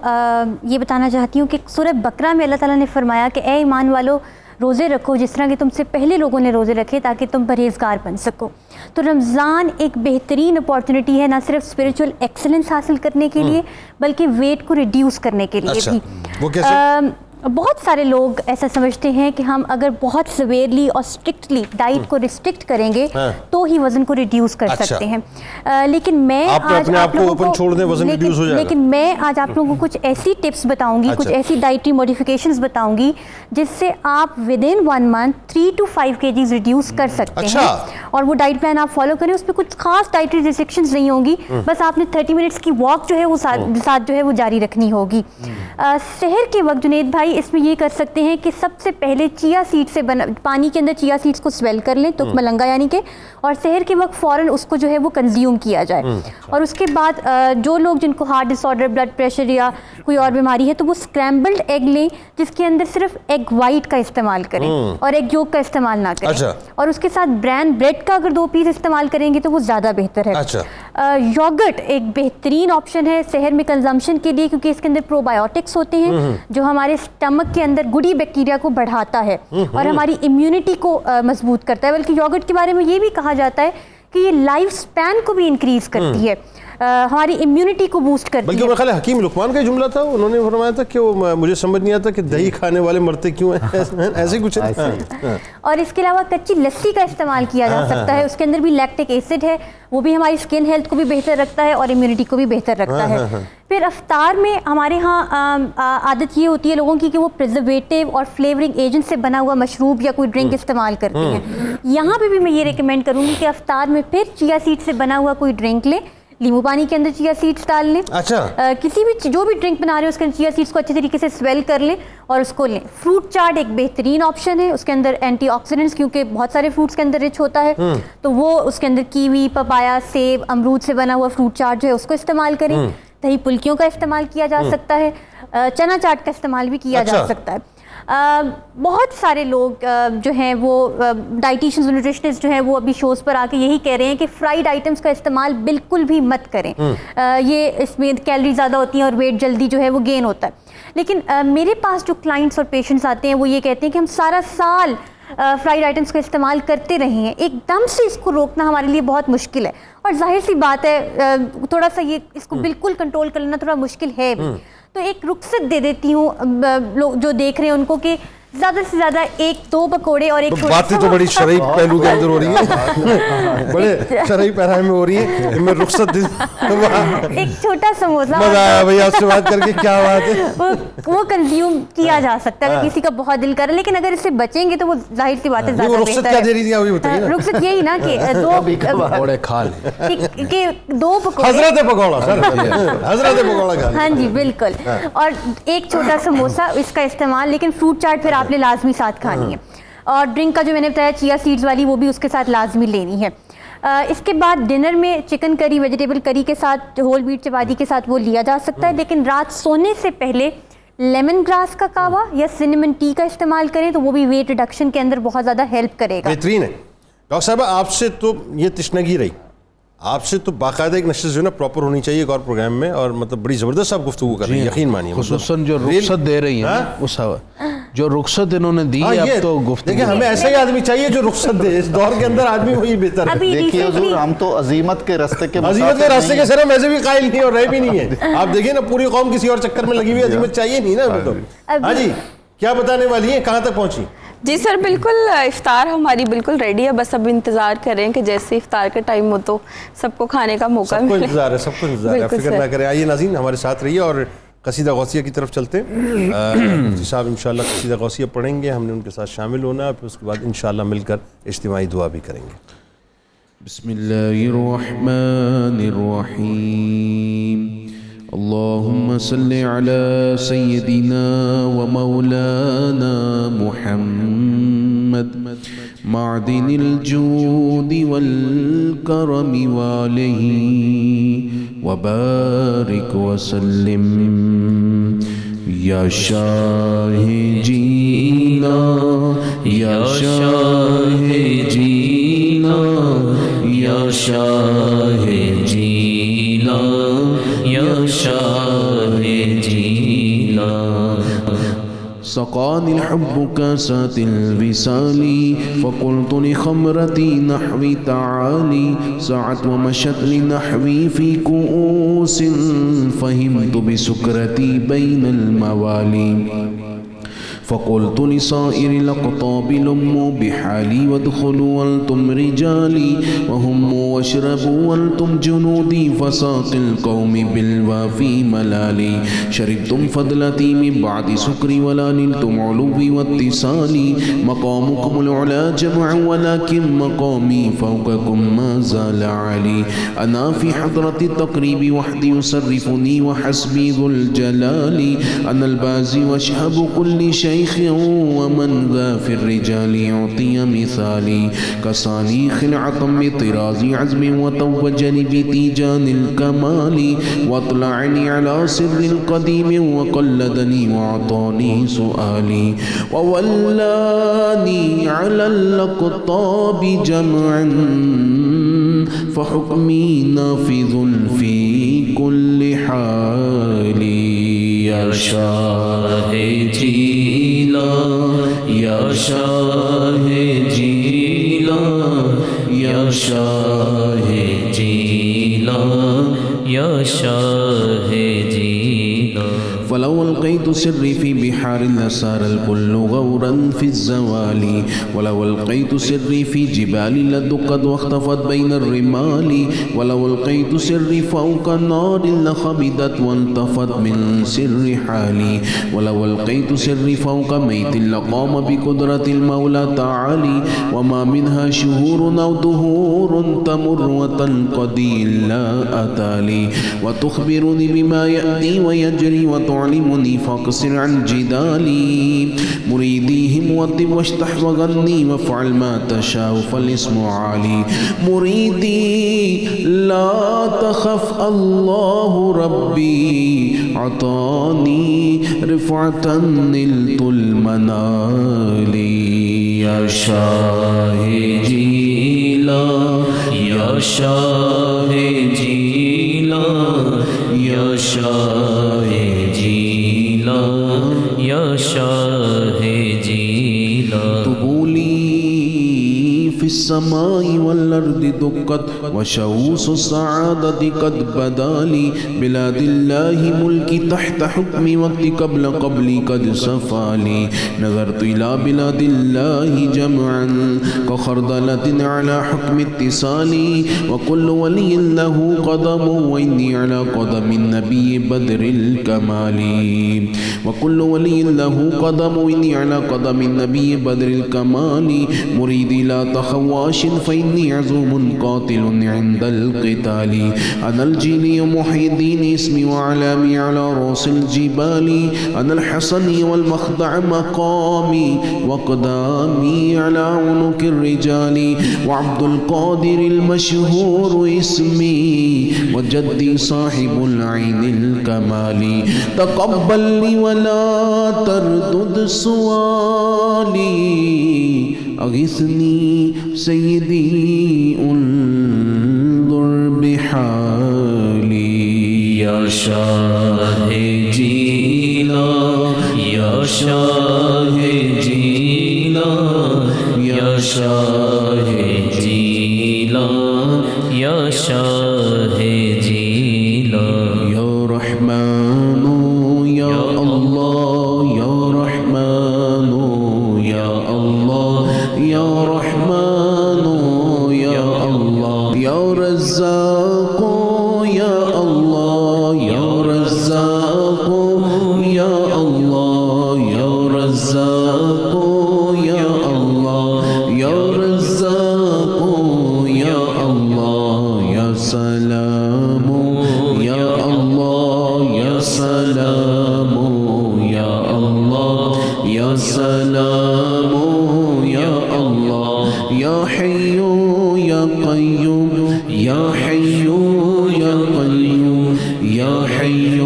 یہ بتانا چاہتی ہوں کہ سورہ بقرہ میں اللہ تعالیٰ نے فرمایا کہ اے ایمان والو، روزے رکھو جس طرح کہ تم سے پہلے لوگوں نے روزے رکھے تاکہ تم پرہیزگار بن سکو. تو رمضان ایک بہترین اپارچونٹی ہے، نہ صرف اسپریچول ایکسلنس حاصل کرنے کے لیے بلکہ ویٹ کو ریڈیوس کرنے کے لیے بھی. وہ کیسے؟ بہت سارے لوگ ایسا سمجھتے ہیں کہ ہم اگر بہت سویئرلی اور اسٹرکٹلی ڈائٹ کو ریسٹرکٹ کریں گے تو ہی وزن کو ریڈیوس کر سکتے ہیں. لیکن میں آج آپ لوگوں کو کچھ ایسی ٹپس بتاؤں گی، کچھ ایسی ڈائٹری موڈیفیکیشنز بتاؤں گی جس سے آپ with in 1 month 3 to 5 kgs reduce کر سکتے ہیں. اور وہ ڈائٹ پلان آپ فالو کریں، اس پہ کچھ خاص ڈائٹری ریسٹرکشنز نہیں ہوں گی، بس آپ نے 30 منٹس کی واک جو ہے وہ ساتھ جو ہے وہ جاری رکھنی ہوگی. سحر کے وقت جنید بھائی اس میں یہ کر سکتے ہیں کہ سب سے پہلے چیا سیڈ سے پانی کے اندر چیا سیڈز کو سویل کر لیں، تخم ملنگا یعنی کہ، اور سحر کے وقت فوراً اس کو جو ہے وہ کنزیوم کیا جائے. اور اس کے بعد جو لوگ جن کو ہارٹ ڈس آرڈر، بلڈ پریشر یا کوئی اور بیماری ہے تو وہ اسکریمبلڈ ایگ لیں جس کے اندر صرف ایگ وائٹ کا استعمال کریں اور ایگ یولک کا استعمال نہ کریں. اور اس کے ساتھ برین بریڈ کا اگر 2 پیس استعمال کریں گے تو وہ زیادہ بہتر ہے. یوگرٹ ایک بہترین آپشن ہے سحر میں کنزمپشن کے لیے، کیونکہ اس کے اندر پرو بایوٹکس ہوتے ہیں جو ہمارے اسٹمک کے اندر گڈی بیکٹیریا کو بڑھاتا ہے اور ہماری امیونٹی کو مضبوط کرتا ہے. بلکہ یوگرٹ کے بارے میں یہ بھی کہا جاتا ہے کہ یہ لائف سپین کو بھی انکریز کرتی ہے. ہماری امیونٹی کو بوسٹ کرتی بلکہ ہے. میرے خیال ہے حکیم لقمان کا جملہ تھا, انہوں نے فرمایا تھا کہ وہ مجھے سمجھ نہیں آتا کہ دہی کھانے والے مرتے کیوں ہیں, ایسے کچھ ہے. اور اس کے علاوہ کچی لسی کا استعمال کیا جا سکتا ہے, اس کے اندر بھی لیکٹک ایسڈ ہے, وہ بھی ہماری اسکن ہیلتھ کو بھی بہتر رکھتا ہے اور امیونٹی کو بھی بہتر رکھتا ہے. پھر افطار میں ہمارے ہاں عادت یہ ہوتی ہے لوگوں کی کہ وہ پریزرویٹو اور فلیورنگ ایجنٹ سے بنا ہوا مشروب یا کوئی ڈرنک استعمال کرتے ہیں. یہاں پہ بھی میں یہ ریکمینڈ کروں گی کہ افطار میں پھر چیا سیڈ سے بنا ہوا کوئی ڈرنک لیں, لیمو پانی کے اندر چیا سیڈس ڈال لیں. اچھا, کسی بھی جو بھی ڈرنک بنا رہے ہیں اس کے اندر چیا سیڈس کو اچھے طریقے سے سویل کر لیں اور اس کو لیں. فروٹ چاٹ ایک بہترین آپشن ہے, اس کے اندر اینٹی آکسیڈنٹس کیونکہ بہت سارے فروٹس کے اندر رچ ہوتا ہے, تو وہ اس کے اندر کیوی, پپایا, سیب, امرود سے بنا ہوا فروٹ چاٹ جو ہے اس کو استعمال کریں. دہی پلکیوں کا استعمال کیا جا سکتا ہے, چنا چاٹ کا استعمال بھی کیا جا سکتا ہے. بہت سارے لوگ جو ہیں وہ ڈائٹیشنز نیوٹریشنسٹ جو ہیں وہ ابھی شوز پر آ کے یہی کہہ رہے ہیں کہ فرائیڈ آئٹمس کا استعمال بالکل بھی مت کریں, یہ اس میں کیلری زیادہ ہوتی ہیں اور ویٹ جلدی جو ہے وہ گین ہوتا ہے. لیکن میرے پاس جو کلائنٹس اور پیشنٹس آتے ہیں وہ یہ کہتے ہیں کہ ہم سارا سال فرائیڈ آئٹمس کا استعمال کرتے رہے ہیں, ایک دم سے اس کو روکنا ہمارے لیے بہت مشکل ہے. اور ظاہر سی بات ہے تھوڑا سا یہ اس کو بالکل کنٹرول کر لینا تھوڑا مشکل ہے بھی, تو ایک رخصت دے دیتی ہوں لوگ جو دیکھ رہے ہیں ان کو کہ زیادہ سے زیادہ 1-2 پکوڑے اور ایک باتیں تو بڑی شرعی پہلو کے اندر ہو رہی ہیں, بڑے شرعی پیراہے میں ہو رہی ہیں. میں رخصت ایک چھوٹا سموسہ مزہ آیا بھائی آپ سے بات کر کے, کیا بات ہے, وہ کنزیوم کیا جا سکتا ہے اگر کسی کا بہت دل کر رہا ہے, لیکن اگر اس سے بچیں گے تو وہ ظاہر سی بات ہے زیادہ رخصت کیا دے رہی تھی ابھی بتائیے. رخصت یہی نا کہ 2 پکوڑے کھا لیں, کہ 2 پکوڑے, حضرت پکوڑا سر, حضرت پکوڑا کھا لیں. ہاں جی بالکل, اور ایک چھوٹا سموسہ اس کا استعمال, لیکن فروٹ چاٹ پھر آپ نے لازمی ساتھ کھانی ہے. اور ڈرنک کا جو میں نے بتایا چیا سیڈز والی وہ بھی اس کے ساتھ لازمی لینی ہے. اس کے بعد ڈنر میں چکن کری, ویجیٹیبل کری کے ساتھ, ہول ویٹ چپاتی کے ساتھ وہ لیا جا سکتا ہے, لیکن رات سونے سے پہلے لیمن گراس کا کہوہ یا سنمن ٹی کا استعمال کریں تو وہ بھی ویٹ ریڈکشن کے اندر بہت زیادہ ہیلپ کرے گا. بہترین ہے. ڈاکٹر صاحبہ آپ سے تو یہ تشنگی رہی, آپ سے تو باقاعدہ ایک نشست جو ہے نا پراپر ہونی چاہیے ایک اور پروگرام میں, اور مطلب بڑی زبردست آپ گفتگو کر رہی ہیں, یقین مانیے. خصوصاً جو رخصت دے رہی ہیں اس جو رخصت انہوں نے دی ہے, اب تو گفتگو دیکھیں ہمیں ایسا ہی آدمی چاہیے جو رخصت دے, اس دور کے اندر آدمی وہی بہتر ہے. دیکھیے حضور ہم تو عظیمت کے راستے کے سر ہم ایسے بھی قائل نہیں اور رہے بھی نہیں ہے. آپ دیکھیں نا پوری قوم کسی اور چکر میں لگی ہوئی, عظیمت چاہیے نہیں نا. مطلب ہاں جی کیا بتانے والی ہیں, کہاں تک پہنچی؟ جی سر بالکل, افطار ہماری بالکل ریڈی ہے, بس اب انتظار کریں کہ جیسے افطار کا ٹائم ہو تو سب کو کھانے کا موقع ملے. سب کو انتظار ہے, سب کو انتظار ہے, فکر نہ کریں. آئیے ناظرین ہمارے ساتھ رہیے اور قصیدہ غوثیہ کی طرف چلتے ہیں. مفتی صاحب انشاءاللہ قصیدہ غوثیہ پڑھیں گے, ہم نے ان کے ساتھ شامل ہونا, پھر اس کے بعد انشاءاللہ مل کر اجتماعی دعا بھی کریں گے. بسم اللہ الرحمن الرحیم. اللهم صل على سيدنا ومولانا محمد معدن الجود والكرم وآله وبارك وسلم. يا شاہ جینا یا شاہ جینا یا شاہ جینا یا شاہ جینا. سقاني الحب كاسات الوصال فقلت لخمرتي نحوي تعالي سعت ومشت لنحوي في كؤوس فهمت بسكرتي بين الموالي. فقلت لصائر الأقطاب لموا بحالي وادخلوا وانتم رجالي وهموا واشربوا وانتم جنودي فساق القوم بالوافي ملالي. شربتم فضلتي من بعد سكري ولا نلتم علوي واتصالي. مقامكم العلا جمع ولكن مقامي فوقكم ما زال علي. أنا في حضرة التقريب وحدي يصرفني وحسبي ذو الجلال. أنا البازي واشهب كل شيء ومن ذا في الرجال يعطي مثالي. كساني خلعة بطراز عزم وتوجني بتيجان الكمال. واطلعني على سر القديم وقلدني وعطاني سؤالي. وولاني على الأقطاب جمعا فحكمي نافذ في كل حال. يا شاہ جیلا یا شاہ جیلا یا شاہ جیلا شاہ جینا فلو القيت سري في بحار لصار الكل غورا في الزوال ولو القيت سري في جبال لدقت واختفت بين الرمال ولو القيت سري فوق النار لخمدت وانطفت من سر حالي ولو القيت سري فوق ميت لقام بقدرة المولى تعالي وما منها شهور أو دهور تمر وتنقضي إلا أتالي وتخبرني بما يأتي ويجري وتعلمني فاقصر عن جدالي مريديهم وطب واشتح وغني وافعل ما تشاء فالاسم عالي مريدي لا تخف الله ربي عطاني رفعة نلت المنال یا شاہ جیلا یا شاہ جیلا یا شاہ جیلا یا شاہ جیلا قبولی في السماء والأرض دقت وشوس السعادة قد بدالي بلاد الله ملكي تحت حكمي وقت قبلي قد صفالي نظرت إلى بلاد الله جمعا كخردلة على حكم اتصالي وكل ولي له قدم وإني على قدم النبي بدر الكمال وكل ولي له قدم وإني على قدم النبي بدر الكمال مريدي لا تخواش فإني عزوم قاتل عند القتال أنا الجيلي محي الدين اسمي وعلامي على رؤوس الجبال أنا الحصني والمخضع مقامي وقدامي على عنق الرجال وعبد القادر المشهور اسمي وجدي صاحب العين الكمال تقبل لي ولا تردد سؤالي أغثني سيدي انظر بحالي یا شاہ جیلا یا شاہ جیلا یا شاہ جیلا یا شاہ جیلا یا رحمن یا اللہ یا رحمن یا اللہ یا رحمن یا اللہ یا رزاق یا اللہ یا رزاق یا اللہ یا رزاق یا اللہ یا رزاق یا اللہ یا سلام یا اللہ یا سلام یا اللہ یا سلام یا اللہ یا حی یا قیوم یا حی یا قیوم یا حی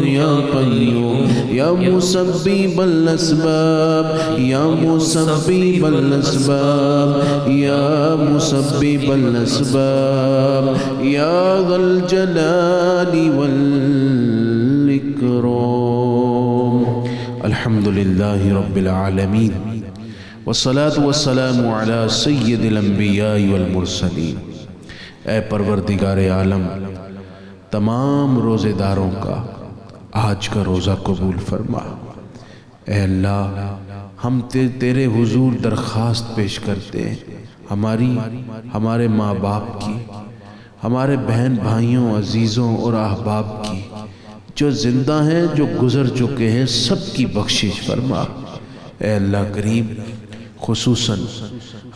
یا قیوم یا مسبب الاسباب یا مسبب الاسباب یا مسبب الاسباب یا ذا الجلال والاکرام الحمد للہ رب العالمین والصلاة والسلام علی سید الانبیاء والمرسلین اے پروردگار عالم تمام روزے داروں کا آج کا روزہ قبول فرما اے اللہ ہم تیرے حضور درخواست پیش کرتے ہیں ہمارے ماں باپ کی ہمارے بہن بھائیوں عزیزوں اور احباب کی جو زندہ ہیں جو گزر چکے ہیں سب کی بخشش فرما اے اللہ کریم خصوصاً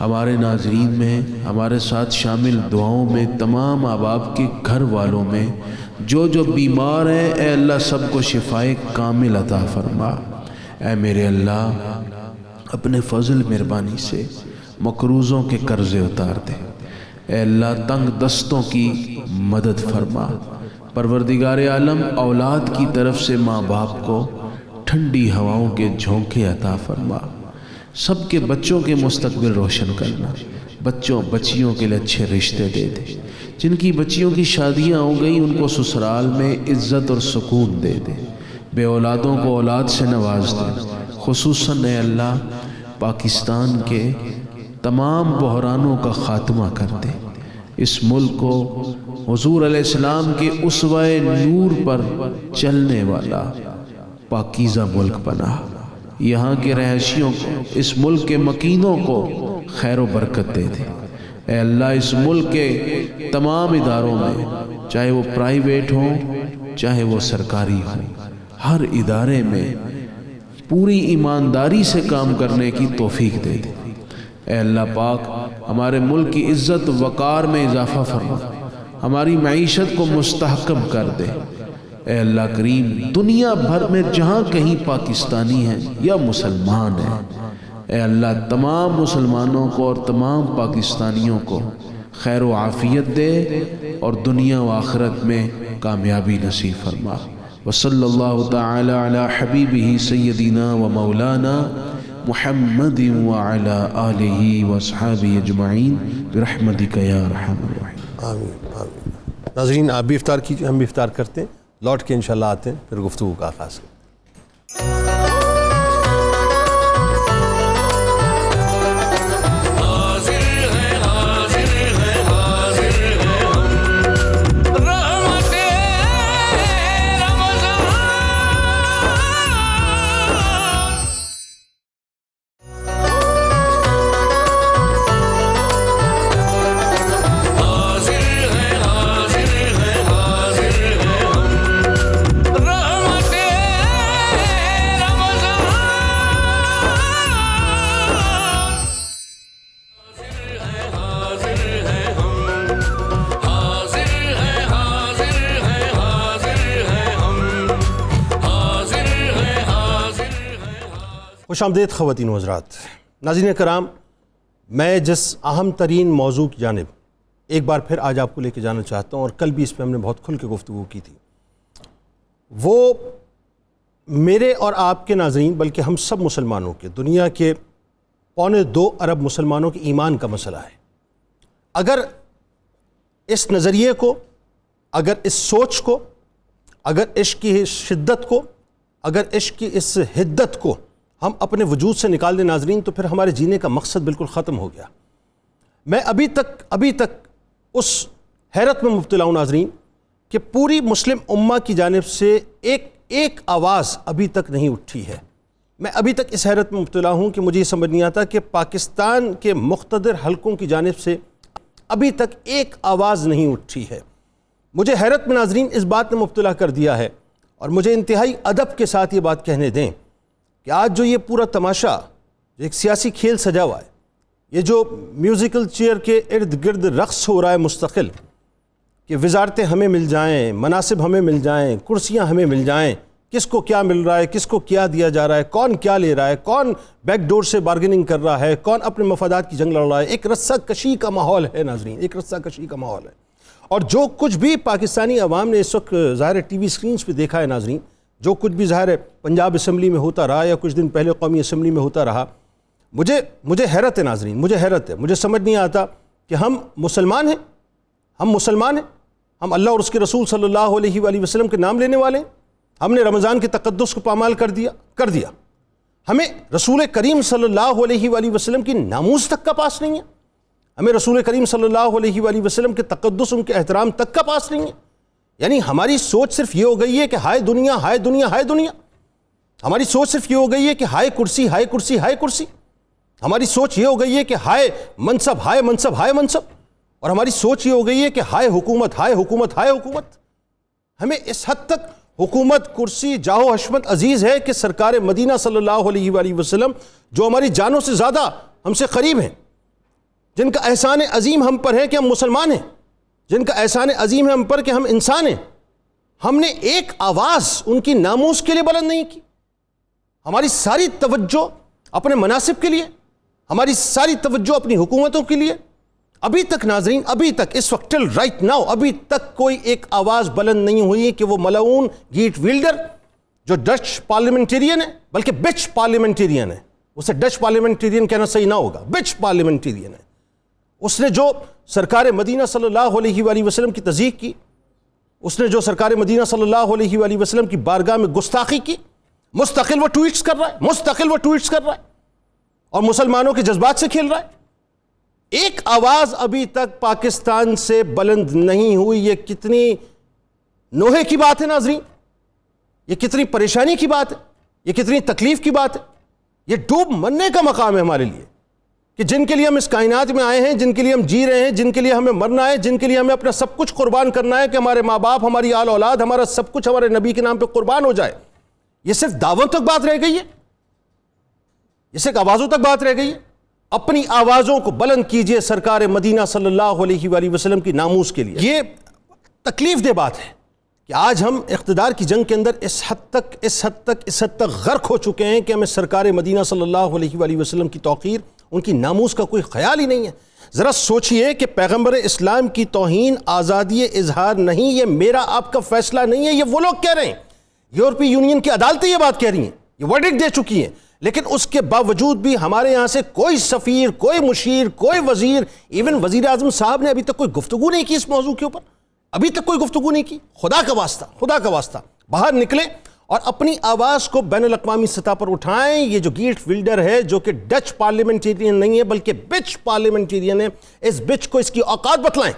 ہمارے ناظرین میں ہمارے ساتھ شامل دعاؤں میں تمام احباب کے گھر والوں میں جو بیمار ہیں اے اللہ سب کو شفائے کامل عطا فرما اے میرے اللہ اپنے فضل مہربانی سے مقروضوں کے قرضے اتار دے اے اللہ تنگ دستوں کی مدد فرما پروردگار عالم اولاد کی طرف سے ماں باپ کو ٹھنڈی ہواؤں کے جھونکے عطا فرما سب کے بچوں کے مستقبل روشن کرنا بچیوں کے لیے اچھے رشتے دے دے جن کی بچیوں کی شادیاں ہو گئی ان کو سسرال میں عزت اور سکون دے دے بے اولادوں کو اولاد سے نواز دے خصوصاً اے اللہ پاکستان کے تمام بحرانوں کا خاتمہ کر دے اس ملک کو حضور علیہ السلام کے اسوہ نور پر چلنے والا پاکیزہ ملک بنا. یہاں کے رہائشیوں کو، اس ملک کے مکینوں کو خیر و برکت دے دے. اے اللہ اس ملک کے تمام اداروں میں، چاہے وہ پرائیویٹ ہوں چاہے وہ سرکاری ہوں، ہر ادارے میں پوری ایمانداری سے کام کرنے کی توفیق دے دے. اے اللہ پاک ہمارے ملک کی عزت وقار میں اضافہ فرما، ہماری معیشت کو مستحکم کر دے. اے اللہ کریم دنیا بھر میں جہاں کہیں پاکستانی ہیں یا مسلمان ہیں، اے اللہ تمام مسلمانوں کو اور تمام پاکستانیوں کو خیر و عافیت دے اور دنیا و آخرت میں کامیابی نصیب فرما. وصلی اللہ تعالی علی حبیبہ سیدنا و مولانا محمد وعلی آلہ واصحابہ اجمعین برحمتک یا ارحم الراحمین. آمین آمین. ناظرین آپ بھی افطار کیجیے، ہم بھی افطار کرتے ہیں، لوٹ کے انشاءاللہ آتے ہیں، پھر گفتگو کا آغاز کریں. خوش آمدید خواتین و حضرات. ناظرین کرام، میں جس اہم ترین موضوع کی جانب ایک بار پھر آج آپ کو لے کے جانا چاہتا ہوں، اور کل بھی اس پہ ہم نے بہت کھل کے گفتگو کی تھی، وہ میرے اور آپ کے ناظرین بلکہ ہم سب مسلمانوں کے، دنیا کے 2.25 ارب مسلمانوں کے ایمان کا مسئلہ ہے. اگر اس نظریے کو، اگر اس سوچ کو، اگر عشق کی شدت کو، اگر عشق کی اس حدت کو ہم اپنے وجود سے نکال دیں ناظرین، تو پھر ہمارے جینے کا مقصد بالکل ختم ہو گیا. میں ابھی تک اس حیرت میں مبتلا ہوں ناظرین کہ پوری مسلم امہ کی جانب سے ایک آواز ابھی تک نہیں اٹھی ہے. میں ابھی تک اس حیرت میں مبتلا ہوں کہ مجھے یہ سمجھ نہیں آتا کہ پاکستان کے مقتدر حلقوں کی جانب سے ابھی تک ایک آواز نہیں اٹھی ہے. مجھے حیرت میں ناظرین اس بات نے مبتلا کر دیا ہے، اور مجھے انتہائی ادب کے ساتھ یہ بات کہنے دیں کہ آج جو یہ پورا تماشا، جو ایک سیاسی کھیل سجا ہوا ہے، یہ جو میوزیکل چیئر کے ارد گرد رقص ہو رہا ہے مستقل، کہ وزارتیں ہمیں مل جائیں، مناصب ہمیں مل جائیں، کرسیاں ہمیں مل جائیں، کس کو کیا مل رہا ہے، کس کو کیا دیا جا رہا ہے، کون کیا لے رہا ہے، کون بیک ڈور سے بارگیننگ کر رہا ہے، کون اپنے مفادات کی جنگ لڑ رہا ہے، ایک رسہ کشی کا ماحول ہے ناظرین، ایک رسہ کشی کا ماحول ہے. اور جو کچھ بھی پاکستانی عوام نے اس وقت ظاہر ٹی وی سکرینز پہ دیکھا ہے ناظرین، جو کچھ بھی ظاہر پنجاب اسمبلی میں ہوتا رہا یا کچھ دن پہلے قومی اسمبلی میں ہوتا رہا، مجھے حیرت ہے ناظرین، مجھے حیرت ہے. مجھے سمجھ نہیں آتا کہ ہم مسلمان ہیں، ہم اللہ اور اس کے رسول صلی اللہ علیہ وآلہ وسلم کے نام لینے والے ہیں. ہم نے رمضان کے تقدس کو پامال کر دیا. ہمیں رسول کریم صلی اللہ علیہ وآلہ وسلم کی ناموس تک کا پاس نہیں ہے. ہمیں رسول کریم صلی اللہ علیہ وآلہ وسلم کے تقدس، ان کے احترام تک کا پاس نہیں ہے. یعنی ہماری سوچ صرف یہ ہو گئی ہے کہ ہائے دنیا ہائے دنیا ہائے دنیا. ہماری سوچ صرف یہ ہو گئی ہے کہ ہائے کرسی ہائے کرسی ہائے کرسی. ہماری سوچ یہ ہو گئی ہے کہ ہائے منصب ہائے منصب ہائے منصب. اور ہماری سوچ یہ ہو گئی ہے کہ ہائے حکومت ہائے حکومت ہائے حکومت. ہمیں اس حد تک حکومت، کرسی، جاہ و حشمت عزیز ہے کہ سرکار مدینہ صلی اللہ علیہ وآلہ وسلم، جو ہماری جانوں سے زیادہ ہم سے قریب ہیں، جن کا احسان عظیم ہم پر ہے کہ ہم مسلمان ہیں، جن کا احسان عظیم ہے ہم پر کہ ہم انسان ہیں، ہم نے ایک آواز ان کی ناموس کے لیے بلند نہیں کی. ہماری ساری توجہ اپنے مناصب کے لیے، ہماری ساری توجہ اپنی حکومتوں کے لیے. ابھی تک ناظرین، ابھی تک اس وقت ٹل رائٹ ناؤ ابھی تک کوئی ایک آواز بلند نہیں ہوئی کہ وہ ملعون گیٹ ویلڈر جو ڈچ پارلیمنٹیرین ہے، بلکہ بچ پارلیمنٹیرین ہے، اسے ڈچ پارلیمنٹیرین کہنا صحیح نہ ہوگا، بچ پارلیمنٹیرین ہے، اس نے جو سرکار مدینہ صلی اللہ علیہ وآلہ وسلم کی تضییق کی، اس نے جو سرکار مدینہ صلی اللہ علیہ وآلہ وسلم کی بارگاہ میں گستاخی کی، مستقل وہ ٹویٹس کر رہا ہے، مستقل وہ ٹویٹس کر رہا ہے، اور مسلمانوں کے جذبات سے کھیل رہا ہے. ایک آواز ابھی تک پاکستان سے بلند نہیں ہوئی. یہ کتنی نوحے کی بات ہے ناظرین, یہ کتنی پریشانی کی بات ہے, یہ کتنی تکلیف کی بات ہے. یہ ڈوب مرنے کا مقام ہے ہمارے لیے کہ جن کے لیے ہم اس کائنات میں آئے ہیں, جن کے لیے ہم جی رہے ہیں, جن کے لیے ہمیں مرنا ہے, جن کے لیے ہمیں اپنا سب کچھ قربان کرنا ہے کہ ہمارے ماں باپ, ہماری آل اولاد, ہمارا سب کچھ ہمارے نبی کے نام پہ قربان ہو جائے. یہ صرف دعووں تک بات رہ گئی ہے, یہ صرف آوازوں تک بات رہ گئی ہے. اپنی آوازوں کو بلند کیجئے سرکار مدینہ صلی اللہ علیہ وآلہ وسلم کی ناموس کے لیے. یہ تکلیف دہ بات ہے کہ آج ہم اقتدار کی جنگ کے اندر اس حد تک غرق ہو چکے ہیں کہ ہمیں سرکار مدینہ صلی اللہ علیہ وآلہ وسلم کی توقیر, ان کی ناموس کا کوئی خیال ہی نہیں ہے. ذرا سوچئے کہ پیغمبر اسلام کی توہین آزادی اظہار نہیں, یہ میرا آپ کا فیصلہ نہیں ہے, یہ وہ لوگ کہہ رہے ہیں. یورپی یونین کی عدالتیں یہ بات کہہ رہی ہیں, یہ ورڈکٹ دے چکی ہیں. لیکن اس کے باوجود بھی ہمارے یہاں سے کوئی سفیر, کوئی مشیر, کوئی وزیر, ایون وزیر اعظم صاحب نے ابھی تک کوئی گفتگو نہیں کی اس موضوع کے اوپر, ابھی تک کوئی گفتگو نہیں کی. خدا کا واسطہ باہر نکلیں اور اپنی آواز کو بین الاقوامی سطح پر اٹھائیں. یہ جو گیٹ ولڈر ہے جو کہ ڈچ پارلیمنٹیرین نہیں ہے بلکہ بچ پارلیمنٹیرین ہے, اس بچ کو اس کی اوقات بتلائیں.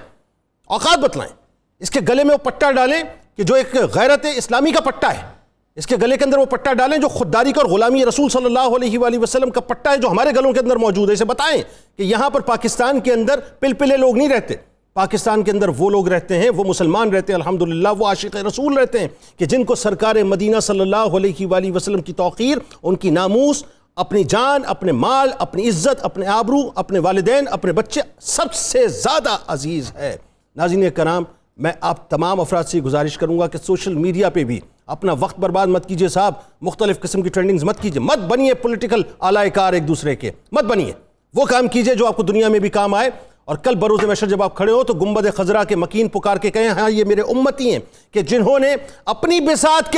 اس کے گلے میں وہ پٹا ڈالیں کہ جو ایک غیرت اسلامی کا پٹا ہے, اس کے گلے کے اندر وہ پٹا ڈالیں جو خودداری کا اور غلامی رسول صلی اللہ علیہ وآلہ وسلم کا پٹا ہے جو ہمارے گلوں کے اندر موجود ہے. اسے بتائیں کہ یہاں پر پاکستان کے اندر پلپلے لوگ نہیں رہتے, پاکستان کے اندر وہ لوگ رہتے ہیں, وہ مسلمان رہتے ہیں الحمدللہ, وہ عاشق رسول رہتے ہیں کہ جن کو سرکار مدینہ صلی اللہ علیہ وآلہ وسلم کی توقیر, ان کی ناموس, اپنی جان, اپنے مال, اپنی عزت, اپنے آبرو, اپنے والدین, اپنے بچے سب سے زیادہ عزیز ہے. ناظرین کرام, میں آپ تمام افراد سے گزارش کروں گا کہ سوشل میڈیا پہ بھی اپنا وقت برباد مت کیجئے صاحب, مختلف قسم کی ٹرینڈنگز مت کیجئے, مت بنیے پولیٹیکل آلائے کار ایک دوسرے کے, مت بنیے. وہ کام کیجئے جو آپ کو دنیا میں بھی کام آئے, اور کل بروز محشر جب آپ کھڑے ہو تو گنبد خضرا کے مکین پکار کے کہیں ہاں یہ میرے امتی ہیں کہ جنہوں نے اپنی بساط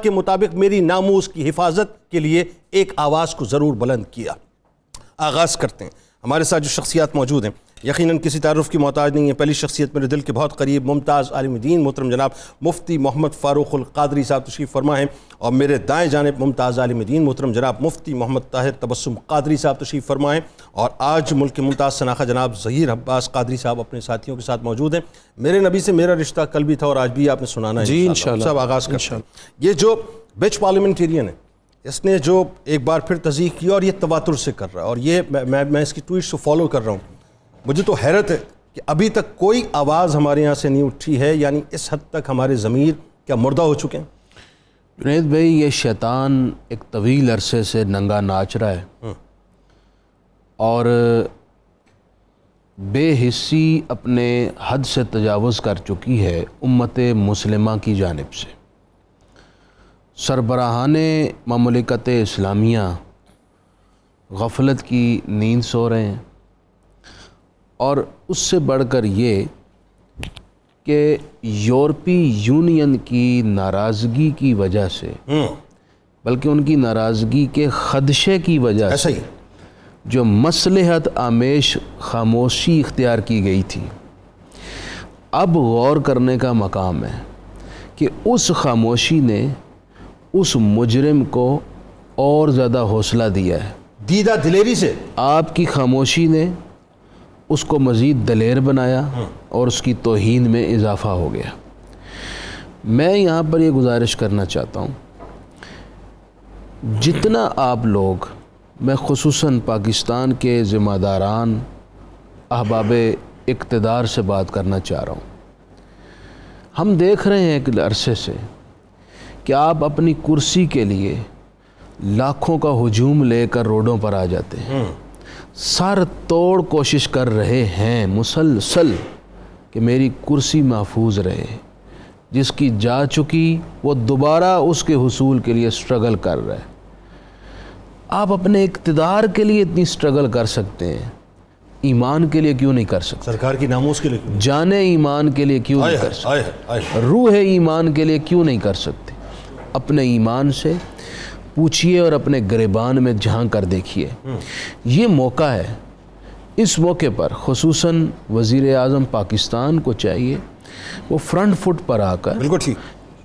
کے مطابق میری ناموس کی حفاظت کے لیے ایک آواز کو ضرور بلند کیا. آغاز کرتے ہیں. ہمارے ساتھ جو شخصیات موجود ہیں یقیناً کسی تعارف کی محتاج نہیں ہے. پہلی شخصیت میرے دل کے بہت قریب, ممتاز عالم دین محترم جناب مفتی محمد فاروق القادری صاحب تشریف فرما ہیں, اور میرے دائیں جانب ممتاز عالم دین محترم جناب مفتی محمد طاہر تبسم قادری صاحب تشریف فرما ہیں, اور آج ملک کے ممتاز شناخہ جناب ظہیر عباس قادری صاحب اپنے ساتھیوں کے ساتھ موجود ہیں. میرے نبی سے میرا رشتہ کل بھی تھا اور آج بھی آپ نے سنانا ہے جی انشاءاللہ. صاحب آغاز کرتے ہیں. یہ جو بچ پارلیمنٹیرین ہے اس نے جو ایک بار پھر تصدیق کیا اور یہ تواتر سے کر رہا ہے, اور یہ میں اس کی ٹویٹس کو فالو کر رہا ہوں. مجھے تو حیرت ہے کہ ابھی تک کوئی آواز ہمارے یہاں سے نہیں اٹھی ہے, یعنی اس حد تک ہمارے ضمیر کیا مردہ ہو چکے ہیں؟ جنید بھائی, یہ شیطان ایک طویل عرصے سے ننگا ناچ رہا ہے اور بے حسی اپنے حد سے تجاوز کر چکی ہے امت مسلمہ کی جانب سے. سربراہان مملکت اسلامیہ غفلت کی نیند سو رہے ہیں, اور اس سے بڑھ کر یہ کہ یورپی یونین کی ناراضگی کی وجہ سے, بلکہ ان کی ناراضگی کے خدشے کی وجہ سے جو مصلحت آمیز خاموشی اختیار کی گئی تھی, اب غور کرنے کا مقام ہے کہ اس خاموشی نے اس مجرم کو اور زیادہ حوصلہ دیا ہے. دیدہ دلیری سے آپ کی خاموشی نے اس کو مزید دلیر بنایا اور اس کی توہین میں اضافہ ہو گیا. میں یہاں پر یہ گزارش کرنا چاہتا ہوں, جتنا آپ لوگ, میں خصوصاً پاکستان کے ذمہ داران احباب اقتدار سے بات کرنا چاہ رہا ہوں, ہم دیکھ رہے ہیں ایک عرصے سے کہ آپ اپنی کرسی کے لیے لاکھوں کا ہجوم لے کر روڈوں پر آ جاتے ہیں, سر توڑ کوشش کر رہے ہیں مسلسل کہ میری کرسی محفوظ رہے. جس کی جا چکی وہ دوبارہ اس کے حصول کے لیے سٹرگل کر رہا ہے. آپ اپنے اقتدار کے لیے اتنی سٹرگل کر سکتے ہیں, ایمان کے لیے کیوں نہیں کر سکتے؟ سرکار کی ناموس کے لیے, جان ایمان کے لیے کیوں نہیں کر سکتے؟ روح ایمان کے لیے کیوں نہیں کر سکتے؟ اپنے ایمان سے پوچھئے اور اپنے گریبان میں جھانک کر دیکھیے. یہ موقع ہے, اس موقع پر خصوصاً وزیر اعظم پاکستان کو چاہیے وہ فرنٹ فٹ پر آ کر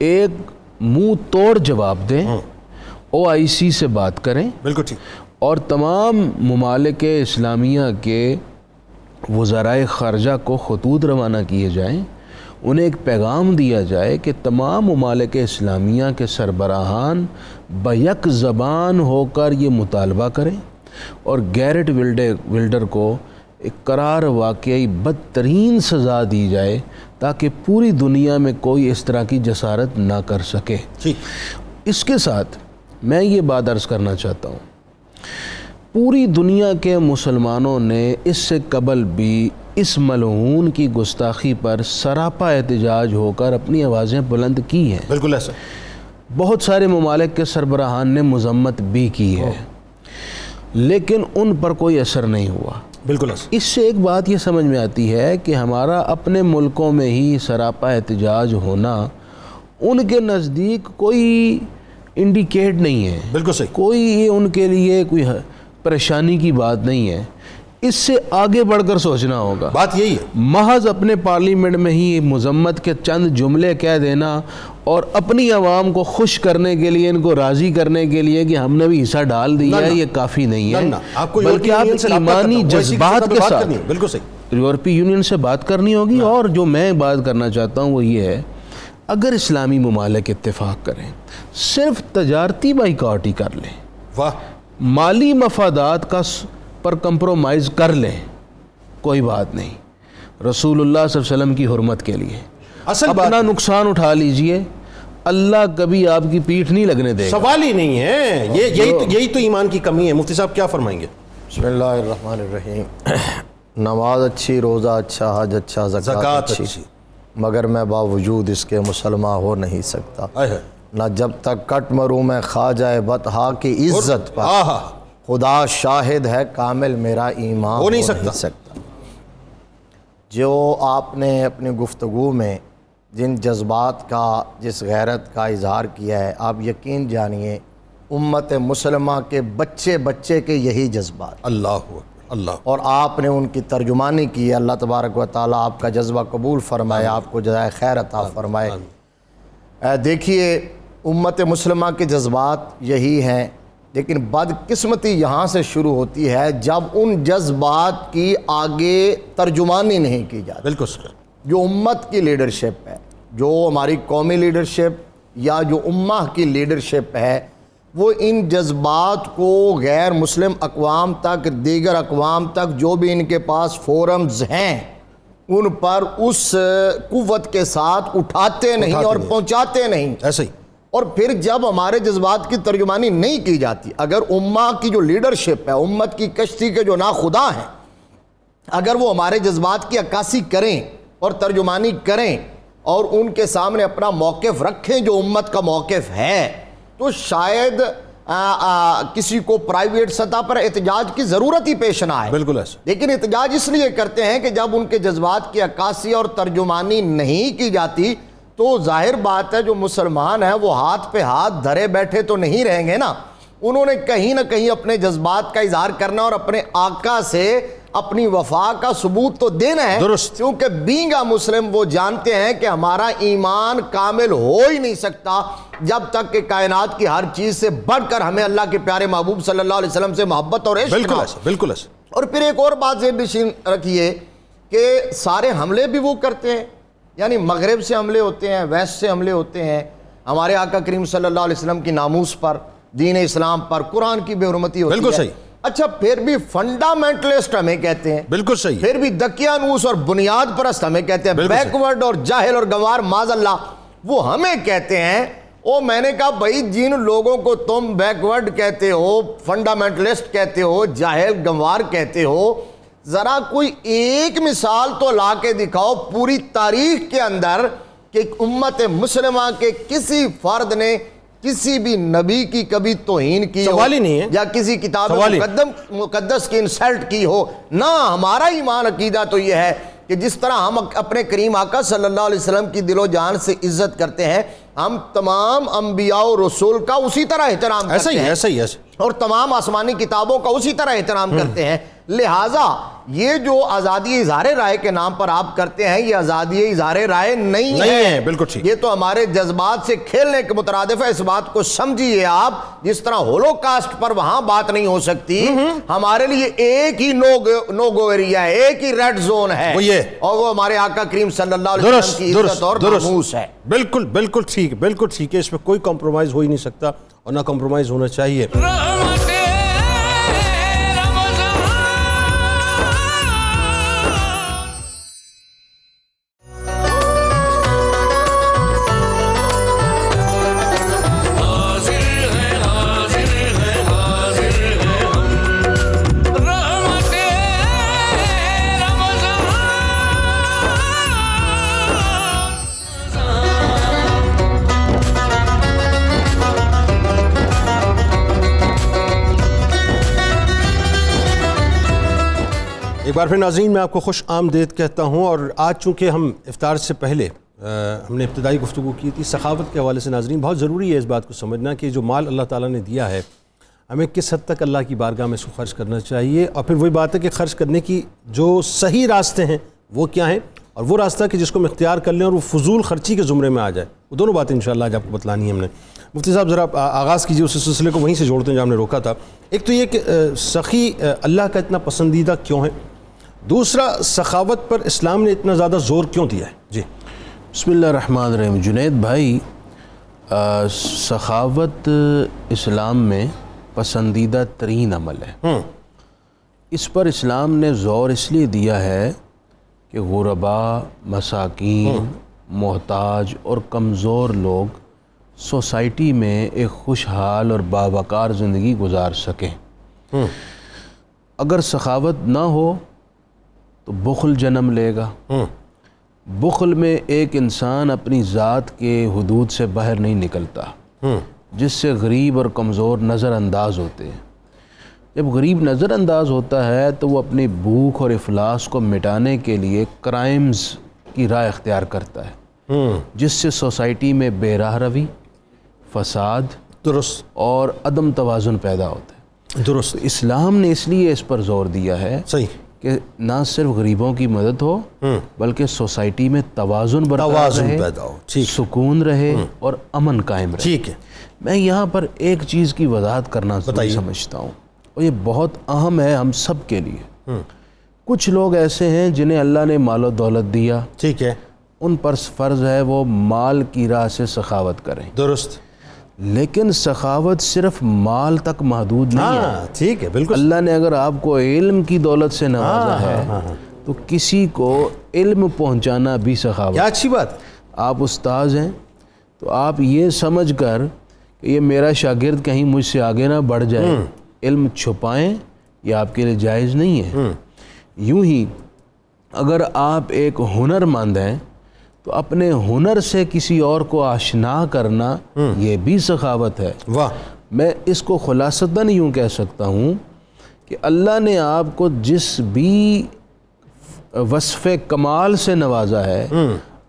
ایک منہ توڑ جواب دیں, OIC سے بات کریں اور تمام ممالک اسلامیہ کے وزرائے خارجہ کو خطوط روانہ کیے جائیں، انہیں ایک پیغام دیا جائے کہ تمام ممالک اسلامیہ کے سربراہان بیک زبان ہو کر یہ مطالبہ کریں اور گیرٹ ولڈر کو ایک قرار واقعی بدترین سزا دی جائے تاکہ پوری دنیا میں کوئی اس طرح کی جسارت نہ کر سکے۔ اس کے ساتھ میں یہ بات عرض کرنا چاہتا ہوں، پوری دنیا کے مسلمانوں نے اس سے قبل بھی اس ملعون کی گستاخی پر سراپا احتجاج ہو کر اپنی آوازیں بلند کی ہیں۔ بالکل ایسا، بہت سارے ممالک کے سربراہان نے مذمت بھی کی ہے، لیکن ان پر کوئی اثر نہیں ہوا۔ بالکل ایسا، اس سے ایک بات یہ سمجھ میں آتی ہے کہ ہمارا اپنے ملکوں میں ہی سراپا احتجاج ہونا ان کے نزدیک کوئی انڈیکیٹ نہیں ہے، بالکل صحیح، کوئی یہ ان کے لیے کوئی پریشانی کی بات نہیں ہے۔ اس سے آگے بڑھ کر سوچنا ہوگا، بات یہی ہے، محض اپنے پارلیمنٹ میں ہی مذمت کے چند جملے کہہ دینا اور اپنی عوام کو خوش کرنے کے لیے، ان کو راضی کرنے کے لیے کہ ہم نے بھی حصہ ڈال دیا ہے، یہ کافی نہیں ہے، بلکہ آپ ایمانی جذبات کے ساتھ بالکل صحیح یورپی یونین سے بات کرنی ہوگی۔ اور جو میں بات کرنا چاہتا ہوں وہ یہ ہے، اگر اسلامی ممالک اتفاق کریں، صرف تجارتی بائیکاٹ ہی کر لیں، مالی مفادات کا پر کمپرومائز کر لیں، کوئی بات نہیں، رسول اللہ صلی اللہ علیہ وسلم کی حرمت کے لیے اپنا نقصان اٹھا لیجئے، اللہ کبھی آپ کی پیٹھ نہیں لگنے دے گا۔ سوال ہی نہیں ہے، یہی تو ایمان کی کمی ہے۔ مفتی صاحب کیا فرمائیں گے؟ بسم اللہ الرحمن الرحیم۔ نماز اچھی، روزہ اچھا، حج اچھا، زکوٰۃ اچھی، مگر میں باوجود اس کے مسلمان ہو نہیں سکتا، نہ جب تک کٹ مروں میں خواجہ بطحا کی عزت پر، خدا شاہد ہے کامل میرا ایمان ہو نہیں سکتا۔ جو آپ نے اپنی گفتگو میں جن جذبات کا، جس غیرت کا اظہار کیا ہے، آپ یقین جانیے امت مسلمہ کے بچے کے یہی جذبات، اللہ، اور آپ نے ان کی ترجمانی کی ہے۔ اللہ تبارک و تعالیٰ آپ کا جذبہ قبول فرمائے، آپ کو جزائے خیر عطا فرمائے۔ دیکھیے امت مسلمہ کے جذبات یہی ہیں، لیکن بدقسمتی یہاں سے شروع ہوتی ہے جب ان جذبات کی آگے ترجمانی نہیں کی جاتی۔ بالکل سر، جو امت کی لیڈرشپ ہے، جو ہماری قومی لیڈرشپ یا جو امہ کی لیڈرشپ ہے، وہ ان جذبات کو غیر مسلم اقوام تک، دیگر اقوام تک جو بھی ان کے پاس فورمز ہیں، ان پر اس قوت کے ساتھ اٹھاتے نہیں اور پہنچاتے نہیں۔ ایسے ہی، اور پھر جب ہمارے جذبات کی ترجمانی نہیں کی جاتی، اگر امہ کی جو لیڈرشپ ہے، امت کی کشتی کے جو ناخدا ہیں، اگر وہ ہمارے جذبات کی عکاسی کریں اور ترجمانی کریں اور ان کے سامنے اپنا موقف رکھیں جو امت کا موقف ہے، تو شاید کسی کو پرائیویٹ سطح پر احتجاج کی ضرورت ہی پیش نہ آئے۔ بالکل ایسا، لیکن احتجاج اس لیے کرتے ہیں کہ جب ان کے جذبات کی عکاسی اور ترجمانی نہیں کی جاتی تو ظاہر بات ہے جو مسلمان ہیں وہ ہاتھ پہ ہاتھ دھرے بیٹھے تو نہیں رہیں گے نا، انہوں نے کہیں نہ کہیں اپنے جذبات کا اظہار کرنا اور اپنے آقا سے اپنی وفا کا ثبوت تو دینا ہے۔ درست، کیونکہ بینگ اے مسلم وہ جانتے ہیں کہ ہمارا ایمان کامل ہو ہی نہیں سکتا جب تک کہ کائنات کی ہر چیز سے بڑھ کر ہمیں اللہ کے پیارے محبوب صلی اللہ علیہ وسلم سے محبت اور عشق نہ ہو۔ بالکل ایسا۔ اور پھر ایک اور بات ذہن نشین رکھیے کہ سارے حملے بھی وہ کرتے ہیں، یعنی مغرب سے حملے ہوتے ہیں، ویسٹ سے حملے ہوتے ہیں، ہمارے آقا کریم صلی اللہ علیہ وسلم کی ناموس پر، دین اسلام پر، قرآن کی بے حرمتی ہوتی ہے۔ بالکل صحیح۔ اچھا پھر بھی فنڈامنٹلسٹ ہمیں کہتے ہیں، بالکل صحیح۔ پھر بھی دقیانوس اور بنیاد پرست ہمیں کہتے ہیں، بیکورڈ اور جاہل اور گنوار معاذ اللہ وہ ہمیں کہتے ہیں۔ میں نے کہا بھائی جن لوگوں کو تم بیکورڈ کہتے ہو، فنڈامنٹلسٹ کہتے ہو، جاہل گنوار کہتے ہو، ذرا کوئی ایک مثال تو لا کے دکھاؤ پوری تاریخ کے اندر کہ امت مسلمہ کے کسی فرد نے کسی بھی نبی کی کبھی توہین کی ہو یا کسی کتاب مقدس کی انسلٹ کی ہو۔ نہ، ہمارا ایمان عقیدہ تو یہ ہے کہ جس طرح ہم اپنے کریم آقا صلی اللہ علیہ وسلم کی دل و جان سے عزت کرتے ہیں، ہم تمام انبیاء و رسول کا اسی طرح احترام کرتے ہیں۔ ایسا ہی اور تمام آسمانی کتابوں کا اسی طرح احترام کرتے ہیں. لہٰذا یہ جو آزادی اظہار رائے کے نام پر آپ کرتے ہیں یہ آزادی اظہار رائے نہیں ہے. بالکل ٹھیک. یہ تو ہمارے جذبات سے کھیلنے کے مترادف ہے. اس بات کو سمجھیے آپ. جس طرح ہولوکاسٹ پر وہاں بات نہیں ہو سکتی, ہمارے لیے ایک ہی نو گو ایریا ہے, ایک ہی ریڈ زون ہے, اور وہ ہمارے آقا کریم صلی اللہ علیہ وسلم کی عزت اور ناموس ہے. بالکل بالکل ٹھیک, بالکل ٹھیک ہے. اس میں کوئی کمپرومائز ہو ہی نہیں سکتا اور نہ کمپرومائز ہونا چاہیے. ایک بار پھر ناظرین میں آپ کو خوش آمدید کہتا ہوں. اور آج چونکہ ہم افطار سے پہلے ہم نے ابتدائی گفتگو کی تھی سخاوت کے حوالے سے, ناظرین بہت ضروری ہے اس بات کو سمجھنا کہ جو مال اللہ تعالیٰ نے دیا ہے ہمیں کس حد تک اللہ کی بارگاہ میں اس کو خرچ کرنا چاہیے. اور پھر وہی بات ہے کہ خرچ کرنے کی جو صحیح راستے ہیں وہ کیا ہیں, اور وہ راستہ کہ جس کو ہم اختیار کر لیں اور وہ فضول خرچی کے زمرے میں آ جائے. وہ دونوں باتیں انشاءاللہ آج آپ کو بتلانی ہے ہم نے. مفتی صاحب ذرا آغاز کیجیے اس سلسلے کو, وہیں سے جوڑتے ہیں جہاں ہم نے روکا تھا. ایک تو یہ کہ سخی اللہ کا اتنا پسندیدہ کیوں ہے, دوسرا سخاوت پر اسلام نے اتنا زیادہ زور کیوں دیا ہے. جی بسم اللہ الرحمن الرحیم. جنید بھائی, سخاوت اسلام میں پسندیدہ ترین عمل ہے. اس پر اسلام نے زور اس لیے دیا ہے کہ غربا, مساکین, محتاج اور کمزور لوگ سوسائٹی میں ایک خوشحال اور باوقار زندگی گزار سکیں. اگر سخاوت نہ ہو تو بخل جنم لے گا. بخل میں ایک انسان اپنی ذات کے حدود سے باہر نہیں نکلتا, جس سے غریب اور کمزور نظر انداز ہوتے ہیں. جب غریب نظر انداز ہوتا ہے تو وہ اپنی بھوک اور افلاس کو مٹانے کے لیے کرائمز کی راہ اختیار کرتا ہے, جس سے سوسائٹی میں بے راہ روی, فساد درست اور عدم توازن پیدا ہوتا ہے. درست. اسلام نے اس لیے اس پر زور دیا ہے صحیح کہ نہ صرف غریبوں کی مدد ہو بلکہ سوسائٹی میں توازن برقرار رہے, پیدا ہو, سکون رہے اور امن قائم رہے. ٹھیک ہے. میں یہاں پر ایک چیز کی وضاحت کرنا سمجھتا ہوں, اور یہ بہت اہم ہے ہم سب کے لیے. کچھ لوگ ایسے ہیں جنہیں اللہ نے مال و دولت دیا, ٹھیک ہے, ان پر فرض ہے وہ مال کی راہ سے سخاوت کریں. درست. لیکن سخاوت صرف مال تک محدود نہیں ہے. ٹھیک ہے, بالکل. اللہ نے اگر آپ کو علم کی دولت سے نوازا ہے تو کسی کو علم پہنچانا بھی سخاوت. کیا اچھی بات. آپ استاذ ہیں تو آپ یہ سمجھ کر کہ یہ میرا شاگرد کہیں مجھ سے آگے نہ بڑھ جائے, علم چھپائیں, یہ آپ کے لیے جائز نہیں ہے. یوں ہی اگر آپ ایک ہنر مند ہیں تو اپنے ہنر سے کسی اور کو آشنا کرنا یہ بھی سخاوت ہے. واہ. میں اس کو خلاصتاً یوں کہہ سکتا ہوں کہ اللہ نے آپ کو جس بھی وصف کمال سے نوازا ہے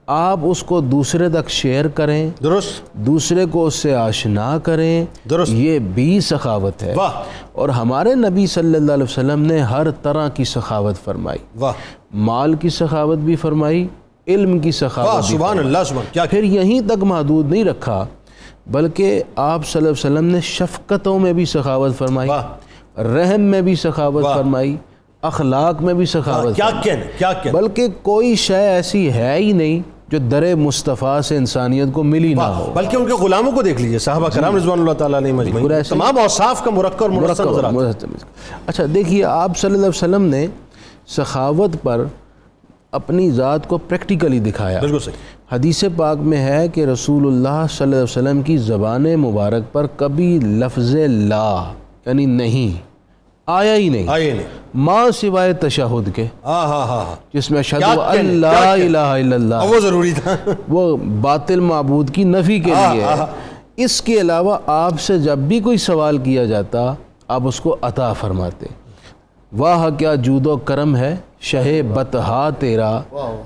آپ اس کو دوسرے تک شیئر کریں. درست. دوسرے کو اس سے آشنا کریں. درست. یہ بھی سخاوت ہے. واہ. اور ہمارے نبی صلی اللہ علیہ وسلم نے ہر طرح کی سخاوت فرمائی. واہ. مال کی سخاوت بھی فرمائی, علم کی سخاوت بھی. سبحان اللہ. سبحان. کیا پھر یہیں تک محدود نہیں رکھا بلکہ آپ صلی اللہ علیہ وسلم نے شفقتوں میں بھی سخاوت فرمائی, رحم میں بھی سخاوت فرمائی, اخلاق میں بھی سخاوت فرمائی. بلکہ کوئی شے ایسی ہے ہی نہیں جو در مصطفیٰ سے انسانیت کو ملی نہ ہو. بلکہ ان کے غلاموں کو دیکھ لیجئے, صحابہ کرام رضوان اللہ تعالیٰ علیہ مجمعین, تمام اوصاف کا مرکب اور مرصد نظر آتا ہے. اچھا دیکھیے, آپ صلی اللہ علیہ وسلم نے سخاوت پر اپنی ذات کو پریکٹیکلی دکھایا. بالکل صحیح. حدیث پاک میں ہے کہ رسول اللہ صلی اللہ علیہ وسلم کی زبان مبارک پر کبھی لفظ لا یعنی نہیں آیا ہی نہیں, ماں سوائے تشہد کے, جس میں اشہد ان لا الہ الا اللہ, وہ ضروری تھا, وہ باطل معبود کی نفی کے لیے ہے. اس کے علاوہ آپ سے جب بھی کوئی سوال کیا جاتا آپ اس کو عطا فرماتے. واہ کیا جود و کرم ہے شہ بتہا تیرا,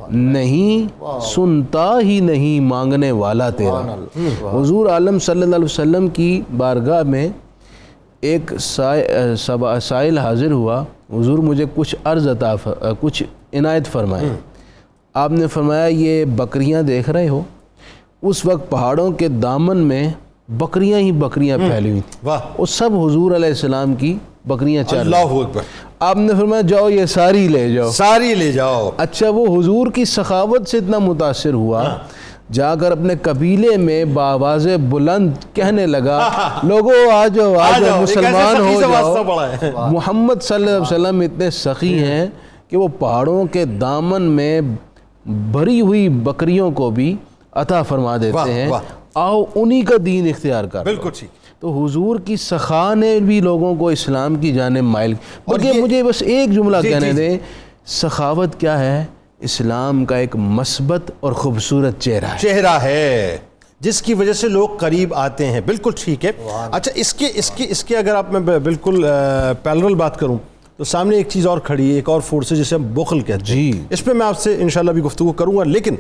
نہیں سنتا ہی نہیں مانگنے والا تیرا. حضور عالم صلی اللہ علیہ وسلم کی بارگاہ میں ایک سائل حاضر ہوا، حضور مجھے کچھ عرض کچھ عنایت فرمائے. آپ نے فرمایا یہ بکریاں دیکھ رہے ہو؟ اس وقت پہاڑوں کے دامن میں بکریاں ہی بکریاں پھیلی ہوئی تھیں، وہ سب حضور علیہ السلام کی بکریاں چل رہی. اللہ اکبر. آپ نے فرمایا جاؤ یہ ساری لے جاؤ، ساری لے جاؤ. اچھا وہ حضور کی سخاوت سے اتنا متاثر ہوا، جا کر اپنے قبیلے میں بآواز بلند کہنے لگا لوگوں آ جاؤ آ جاؤ مسلمان ہو جاؤ. محمد صلی اللہ علیہ وسلم اتنے سخی ہیں کہ وہ پہاڑوں کے دامن میں بھری ہوئی بکریوں کو بھی عطا فرما دیتے ہیں، آؤ انہی کا دین اختیار کر. بالکل ٹھیک. تو حضور کی سخا نے بھی لوگوں کو اسلام کی جانب مائل. مجھے بس ایک جملہ کہنے دیں، سخاوت کیا ہے؟ اسلام کا ایک مثبت اور خوبصورت چہرہ ہے جس کی وجہ سے لوگ قریب آتے ہیں. بالکل ٹھیک ہے. اچھا اس کے اگر آپ میں بالکل پیرلل بات کروں تو سامنے ایک چیز اور کھڑی ہے، ایک اور فورس ہے جسے ہم بخل کہتے ہیں. اس پہ میں آپ سے انشاءاللہ بھی گفتگو کروں گا، لیکن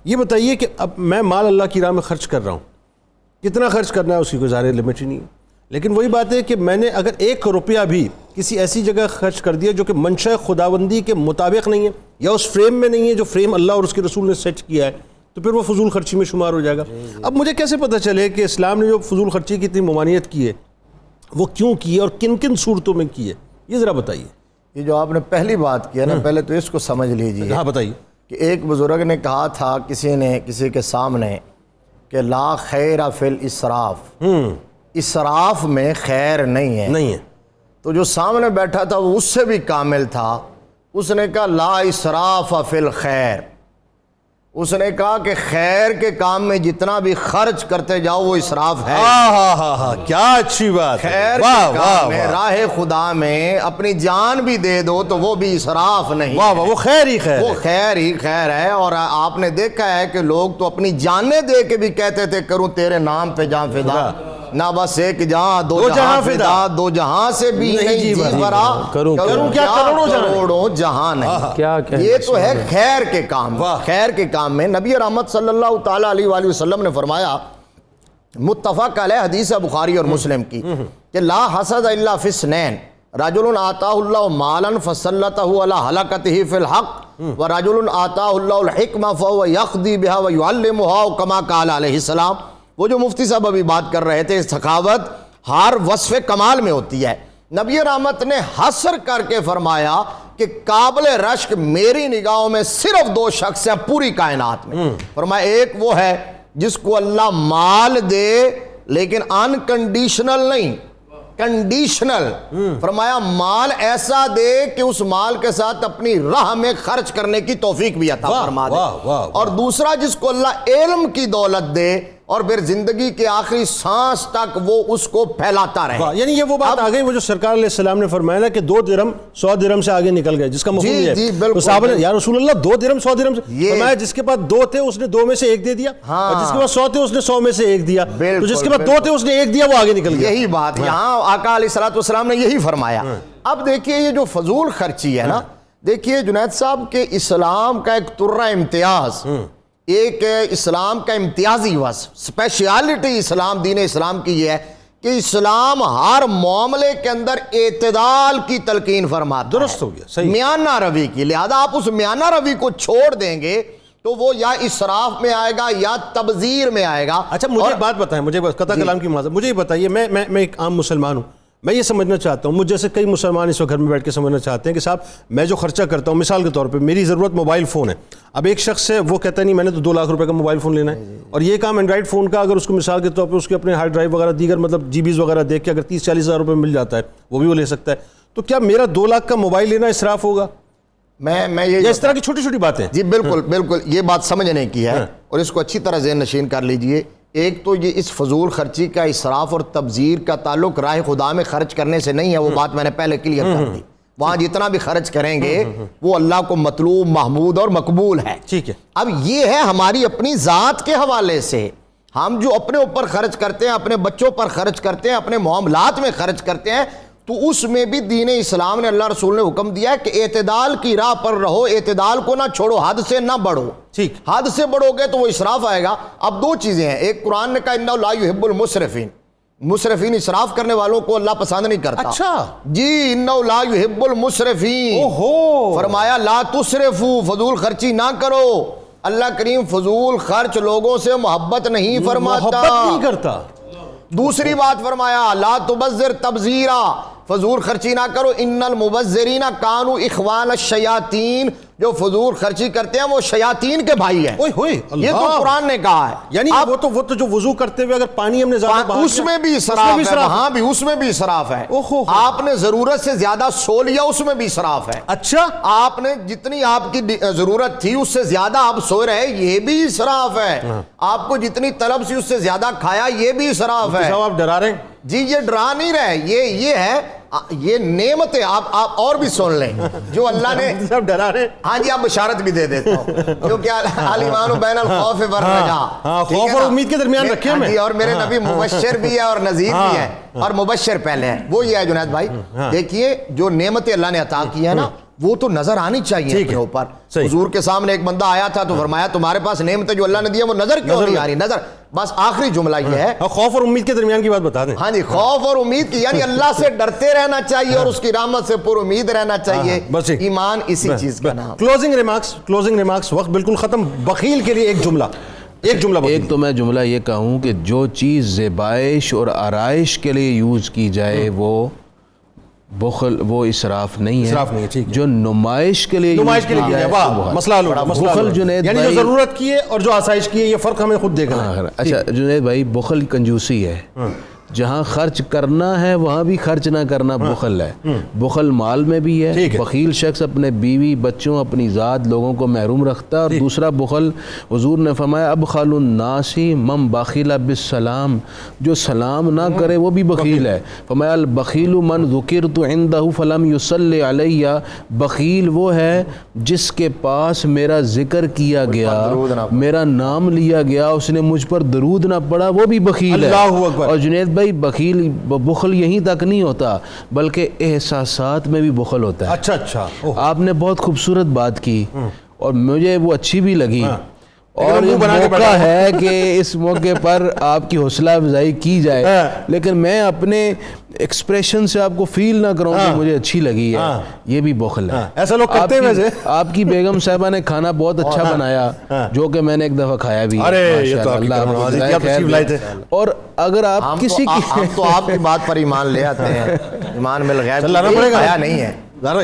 یہ بتائیے کہ اب میں مال اللہ کی راہ میں خرچ کر رہا ہوں، کتنا خرچ کرنا ہے اس کی کوئی ظاہر لمٹ ہی نہیں ہے. لیکن وہی بات ہے کہ میں نے اگر 1 روپیہ بھی کسی ایسی جگہ خرچ کر دیا جو کہ منشاء خداوندی کے مطابق نہیں ہے یا اس فریم میں نہیں ہے جو فریم اللہ اور اس کے رسول نے سیٹ کیا ہے، تو پھر وہ فضول خرچی میں شمار ہو جائے گا. اب مجھے کیسے پتہ چلے کہ اسلام نے جو فضول خرچی کی اتنی ممانعت کی ہے وہ کیوں کی ہے اور کن کن صورتوں میں کی ہے، یہ ذرا بتائیے. یہ جو آپ نے پہلی بات کی ہے نا، پہلے تو اس کو سمجھ لیجیے. ہاں بتائیے. کہ ایک بزرگ نے کہا تھا کسی کے سامنے کہ لا خیر فی الاسراف، اسراف میں خیر نہیں ہے. تو جو سامنے بیٹھا تھا وہ اس سے بھی کامل تھا، اس نے کہا لا اسراف فی الخیر. اس نے کہا کہ خیر کے کام میں جتنا بھی خرچ کرتے جاؤ وہ اسراف ہے. کیا اچھی بات. خیر کے کام میں راہ خدا میں اپنی جان بھی دے دو تو وہ بھی اسراف نہیں. وہ خیر ہی خیر، وہ خیر ہی خیر ہے. اور آپ نے دیکھا ہے کہ لوگ تو اپنی جانیں دے کے بھی کہتے تھے کروں تیرے نام پہ جان فدا، نہ بس ایک جہاں دو جہاں فدا، دو جہاں سے بھی نہیں جی برا، کروں کیا کروڑوں جہاں نہیں. یہ تو ہے خیر کے کام. خیر کے کام میں نبی رحمت صلی اللہ تعالیٰ علیہ وآلہ وسلم نے فرمایا، متفق علیہ حدیث بخاری اور مسلم کی، کہ لا حسد الا فی اثنین، رجل آتاہ اللہ مالا فسلطہ علی ہلاکتہ فی الحق، ورجل آتاہ اللہ الحکمہ فہو یقضی بہا ویعلمہا، کما قال علیہ السلام. وہ جو مفتی صاحب ابھی بات کر رہے تھے، سخاوت ہر وصف کمال میں ہوتی ہے. نبی رحمت نے حصر کر کے فرمایا کہ قابل رشک میری نگاہوں میں صرف 2 شخص ہیں پوری کائنات میں. فرمایا ایک وہ ہے جس کو اللہ مال دے لیکن انکنڈیشنل نہیں، کنڈیشنل. فرمایا مال ایسا دے کہ اس مال کے ساتھ اپنی راہ میں خرچ کرنے کی توفیق بھی عطا فرما دے. اور دوسرا جس کو اللہ علم کی دولت دے اور پھر زندگی کے آخری سانس تک وہ اس کو پھیلاتا رہے. یعنی یہ وہ بات آ گئی وہ جو سرکار علیہ السلام نے فرمایا نا کہ 2 درہم 100 درہم سے آگے نکل گئے، جس کا مفہوم یہ ہے. تو صحابہ نے یا رسول اللہ 2 درہم 100 درہم سے، فرمایا جس کے پاس 2 تھے اس نے 2 میں سے 1 دے دیا، اور جس کے پاس 100 تھے اس نے 100 میں سے 1 دیا، تو جس کے پاس 2 تھے اس نے 1 دیا، وہ آگے نکل گیا. یہی بات یہاں آقا علیہ السلام نے یہی فرمایا. اب دیکھیے یہ جو فضول خرچی ہے نا، دیکھیے جنید صاحب کے اسلام کا ایک ترہ امتیاز، ایک اسلام کا امتیازی وصف، اسپیشیالٹی اسلام، دین اسلام کی یہ ہے کہ اسلام ہر معاملے کے اندر اعتدال کی تلقین فرماتا ہے. درست ہو گیا، صحیح، میانہ روی کی. لہذا آپ اس میانہ روی کو چھوڑ دیں گے تو وہ یا اسراف میں آئے گا یا تبذیر میں آئے گا. اچھا مجھے بات بتائیں، مجھے قطع کلام کی معذرت، مجھے یہ بتائیے، میں ایک عام مسلمان ہوں، میں یہ سمجھنا چاہتا ہوں، مجھ جیسے کئی مسلمان اس وقت گھر میں بیٹھ کے سمجھنا چاہتے ہیں کہ صاحب میں جو خرچہ کرتا ہوں، مثال کے طور پہ میری ضرورت موبائل فون ہے. اب ایک شخص ہے وہ کہتا ہے نہیں میں نے تو 2 لاکھ روپے کا موبائل فون لینا ہے، اور یہ کام اینڈرائڈ فون کا اگر اس کو مثال کے طور پہ اس کے اپنے ہارڈ ڈرائیو وغیرہ دیگر مطلب جی بیز وغیرہ دیکھ کے اگر 30-40 ہزار روپے مل جاتا ہے وہ لے سکتا ہے. تو کیا میرا 2 لاکھ کا موبائل لینا اسراف ہوگا؟ میں یہ اس طرح کی چھوٹی چھوٹی باتیں. جی بالکل یہ بات سمجھنے کی ہے اور اس کو اچھی طرح ذہن نشین کر لیجئے. ایک تو یہ اس فضول خرچی کا اسراف اور تبذیر کا تعلق راہ خدا میں خرچ کرنے سے نہیں ہے، وہ بات میں نے پہلے کلیئر کر دی. وہاں جتنا بھی خرچ کریں گے وہ اللہ کو مطلوب، محمود اور مقبول ہے. ٹھیک ہے. اب یہ ہے ہماری اپنی ذات کے حوالے سے، ہم جو اپنے اوپر خرچ کرتے ہیں، اپنے بچوں پر خرچ کرتے ہیں، اپنے معاملات میں خرچ کرتے ہیں، تو اس میں بھی دین اسلام نے، اللہ رسول نے حکم دیا ہے کہ اعتدال کی راہ پر رہو، اعتدال کو نہ چھوڑو، حد سے نہ بڑھو. ٹھیک، حد سے بڑھو گے تو وہ اسراف آئے گا. اب 2 چیزیں ہیں، ایک قرآن نے کہا انہ لا یحب المسرفین، مسرفین اسراف کرنے والوں کو اللہ پسند نہیں کرتا. اچھا جی انہ لا یحب المسرفین. فرمایا لا تسرفو، فضول خرچی نہ کرو. اللہ کریم فضول خرچ لوگوں سے محبت نہیں فرماتا، محبت نہیں کرتا. دوسری بات فرمایا لا تبذر تبذیرا، فضول خرچی نہ کرو. ان المبذرین کانوا اخوان الشیاطین، جو فضول خرچی کرتے ہیں وہ شیاطین کے بھائی ہیں. یہ تو قرآن نے کہا ہے. یعنی وہ تو جو وضو کرتے ہوئے اگر پانی ہم نے زیادہ بہا اس میں بھی اسراف ہے، وہاں بھی اس میں بھی اسراف ہے. آپ نے ضرورت سے زیادہ سو لیا، اس میں بھی اسراف ہے. اچھا آپ نے جتنی آپ کی ضرورت تھی اس سے زیادہ آپ سو رہے، یہ بھی اسراف ہے. آپ کو جتنی طلب سی اس سے زیادہ کھایا، یہ بھی اسراف ہے. آپ ڈرا رہے ہیں؟ جی یہ ڈرا نہیں رہے، یہ ہے، یہ نعمتیں. آپ اور بھی سن لیں جو اللہ نے سب ڈرا رہے. ہاں جی، آپ بشارت بھی دے دیتا ہوں کیونکہ الایمان بین الخوف والرجاء، خوف اور امید کے درمیان رکھے ہمیں. اور میرے نبی مبشر بھی ہے اور نذیر بھی ہے، اور مبشر پہلے ہے. وہ یہ ہے جنید بھائی، دیکھیے جو نعمتیں اللہ نے عطا کی ہے نا وہ تو نظر آنی چاہیے اپنے اوپر. حضور کے سامنے ایک بندہ آیا تھا تو فرمایا تمہارے پاس نعمتیں جو اللہ نے دی ہیں وہ نظر کیوں نہیں آ رہی؟ نظر. بس آخری جملہ یہ ہے، خوف اور امید کے درمیان کی بات بتا دیں. ہاں جی، خوف اور امید کی، یعنی اللہ سے ڈرتے رہنا چاہیے اور اس کی رحمت سے پر امید رہنا چاہیے. ایمان اسی چیز کا نام. کلوزنگ ریمارکس، وقت بالکل ختم. بخیل کے لیے ایک جملہ. ایک تو میں جملہ یہ کہوں کہ جو چیز زیبائش اور آرائش کے لیے یوز کی جائے وہ بخل، وہ اسراف نہیں ہے. جو نمائش کے لیے مسئلہ بخل جنید یعنی جو ضرورت کی ہے اور جو آسائش کی ہے، یہ فرق ہمیں خود دیکھنا ہے. اچھا جنید بھائی، بخل کنجوسی ہے. جہاں خرچ کرنا ہے وہاں بھی خرچ نہ کرنا بخل ہے. بخل مال میں بھی ہے. بخیل شخص اپنے بیوی بچوں اپنی ذات لوگوں کو محروم رکھتا ہے. اور دوسرا بخل، حضور نے فرمایا ابخل الناس من بخل بالسلام، جو سلام نہ کرے وہ بھی بخیل ہے. فرمایا البخیل من ذکرت عنده فلم یصلی علی، بخیل وہ ہے جس کے پاس میرا ذکر کیا گیا، میرا نام لیا گیا، اس نے مجھ پر درود نہ پڑھا، وہ بھی بخیل ہے. اور جنید بخیل بخل یہیں تک نہیں ہوتا بلکہ احساسات میں بھی بخل ہوتا ہے. اچھا آپ نے بہت خوبصورت بات کی اور مجھے وہ اچھی بھی لگی. اور یہ موقع ہے کہ اس موقع پر آپ کی حوصلہ افزائی کی جائے، لیکن میں اپنے ایکسپریشن سے آپ کو فیل نہ کروں کہ مجھے اچھی لگی ہے. یہ بھی بخل ہے. ایسا لوگ کرتے ہیں ویسے. آپ کی بیگم صاحبہ نے کھانا بہت اچھا بنایا جو کہ میں نے ایک دفعہ کھایا بھی. اور اگر آپ کسی کی، ہم تو آپ کی بات پر ایمان لے آتے ہیں، ایمان میں لگایا نہیں ہے.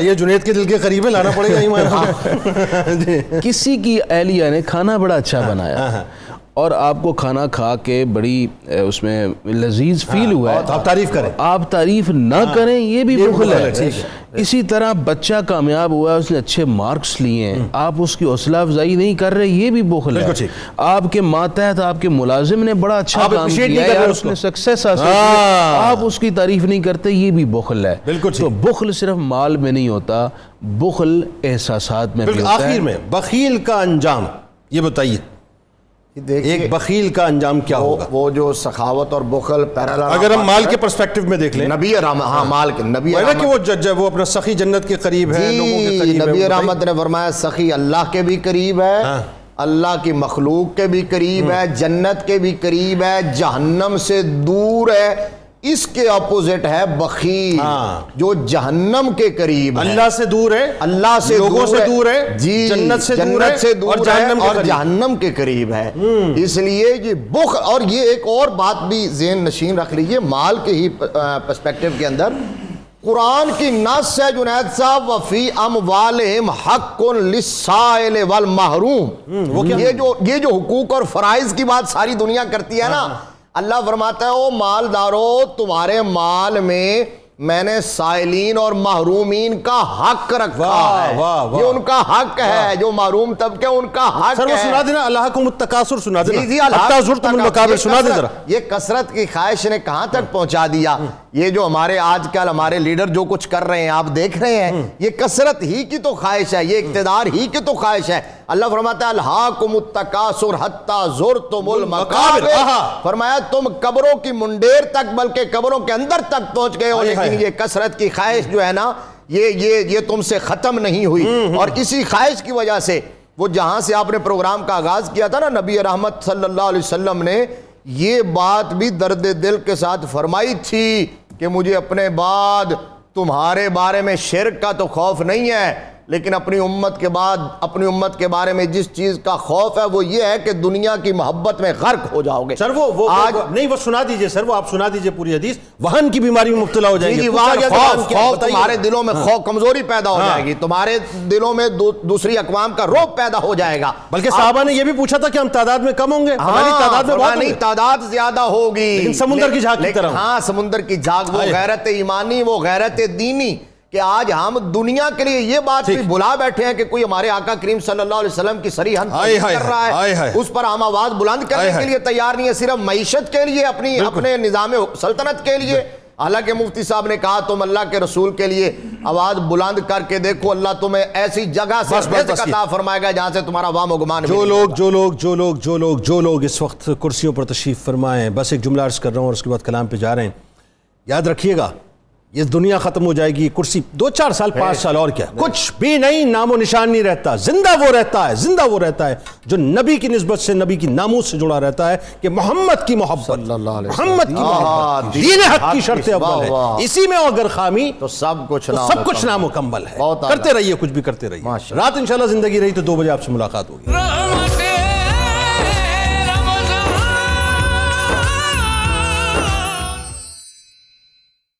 یہ جنید کے دل کے قریب ہے، لانا پڑے گا ایمان. کسی کی اہلیہ نے کھانا بڑا اچھا بنایا اور آپ کو کھانا کھا کے بڑی اس میں لذیذ فیل ہوا ہے، آپ تعریف کریں، آپ تعریف نہ کریں، یہ بھی بخل ہے. اسی طرح بچہ کامیاب ہوا ہے، اس نے اچھے مارکس لیے ہیں، آپ اس کی حوصلہ افزائی نہیں کر رہے، یہ بھی بخل ہے. آپ کے ماتحت آپ کے ملازم نے بڑا اچھا کام کیا ہے، اس نے سکسیس حاصل کی، آپ اس کی تعریف نہیں کرتے، یہ بھی بخل ہے. تو بخل صرف مال میں نہیں ہوتا، بخل احساسات میں بھی ہوتا ہے. آخر میں بخیل کا انجام یہ بتائیے، ایک بخیل کا انجام کیا ہوگا؟ وہ جو سخاوت اور بخل پیرالل، اگر ہم مال کے پرسپیکٹو میں دیکھ لیں، نبی رحمت، ہاں مال کے نبی رحمت، کہ وہ اپنا سخی جنت کے قریب ہے، لوگوں کے قریب ہے. نبی رحمت نے فرمایا سخی اللہ کے بھی قریب ہے، اللہ کی مخلوق کے بھی قریب ہے، جنت کے بھی قریب ہے، جہنم سے دور ہے. اس کے اپوزٹ ہے بخیل جو جہنم کے قریب ہے، اللہ سے دور ہے، اللہ سے لوگوں سے دور ہے، جی جنت سے دور ہے اور جہنم کے قریب ہے. اس لیے یہ بخل، اور یہ ایک اور بات بھی ذہن نشین رکھ لیجئے مال کے ہی پرسپیکٹیو کے اندر، قرآن کی نص ہے جنید صاحب وفی اموالہم حق للسائل والمحروم. یہ جو حقوق اور فرائض کی بات ساری دنیا کرتی ہے نا، اللہ فرماتا ہے او مالدارو، تمہارے مال میں میں نے سائلین اور محرومین کا حق رکھا ہے. یہ ان کا حق ہے، جو محروم طبقے ان کا حق ہے. سنا دینا الہاکم التکاثر، سنا دینا حتی زرتم المقابر، سنا دے ذرا. یہ کثرت کی خواہش نے کہاں تک پہنچا دیا. یہ جو ہمارے آج کل ہمارے لیڈر جو کچھ کر رہے ہیں آپ دیکھ رہے ہیں، یہ کثرت ہی کی تو خواہش ہے، یہ اقتدار ہی کی تو خواہش ہے. اللہ فرماتا ہے الہاکم التکاثر حتی زرتم المقابر، فرمایا تم قبروں کی منڈیر تک بلکہ قبروں کے اندر تک پہنچ گئے ہو، لیکن یہ کثرت کی خواہش جو ہے نا یہ تم سے ختم نہیں ہوئی. اور اسی خواہش کی وجہ سے وہ جہاں سے آپ نے پروگرام کا آغاز کیا تھا نا، نبی رحمت صلی اللہ علیہ وسلم نے یہ بات بھی درد دل کے ساتھ فرمائی تھی کہ مجھے اپنے بعد تمہارے بارے میں شرک کا تو خوف نہیں ہے، لیکن اپنی امت کے بعد اپنی امت کے بارے میں جس چیز کا خوف ہے وہ یہ ہے کہ دنیا کی محبت میں غرق ہو جاؤ گے۔ سر وہ آج نہیں، وہ سنا دیجئے سر، وہ آپ سنا دیجئے پوری حدیث، وہن کی بیماری میں مبتلا ہو جائیں گے۔ خوف تمہارے دلوں میں خوف کمزوری پیدا ہو جائے گی، تمہارے دلوں میں دوسری اقوام کا رعب پیدا ہو جائے گا۔ بلکہ صحابہ نے یہ بھی پوچھا تھا کہ ہم تعداد میں کم ہوں گے، ہماری تعداد میں بہت نہیں، تعداد زیادہ ہوگی، لیکن سمندر کی جھاگ کی طرح۔ ہاں، سمندر کی جھاگ، وہ غیرت ایمانی، وہ غیرت دینی کہ آج ہم دنیا کے لیے یہ بات بھی بلا بیٹھے ہیں کہ کوئی ہمارے آقا کریم صلی اللہ علیہ وسلم کی صریحاً کر رہا ہے، اس پر ہم آواز بلند کرنے کے لیے تیار نہیں ہے، صرف معیشت کے لیے، اپنے نظام سلطنت کے لیے۔ حالانکہ مفتی صاحب نے کہا تم اللہ کے رسول کے لیے آواز بلند کر کے دیکھو، اللہ تمہیں ایسی جگہ سے رزق عطا فرمائے گا جہاں سے تمہارا وام و گمان بھی نہیں۔ جو لوگ اس وقت کرسیوں پر تشریف فرمائیں، بس ایک جملہ عرض کر رہا ہوں اور اس کے بعد کلام پہ جا رہے ہیں، یاد رکھیے گا یہ دنیا ختم ہو جائے گی، کرسی 2-4 سال 5 سال اور کیا، کچھ بھی نہیں، نام و نشان نہیں رہتا، زندہ وہ رہتا ہے جو نبی کی نسبت سے، نبی کی ناموس سے جڑا رہتا ہے کہ محمد کی محبت، محمد کی محبت دین حق کی شرط اول ہے، اسی میں اگر خامی تو سب کچھ نامکمل ہے۔ کرتے رہیے، کچھ بھی کرتے رہیے، رات انشاءاللہ زندگی رہی تو 2 بجے آپ سے ملاقات ہوگی۔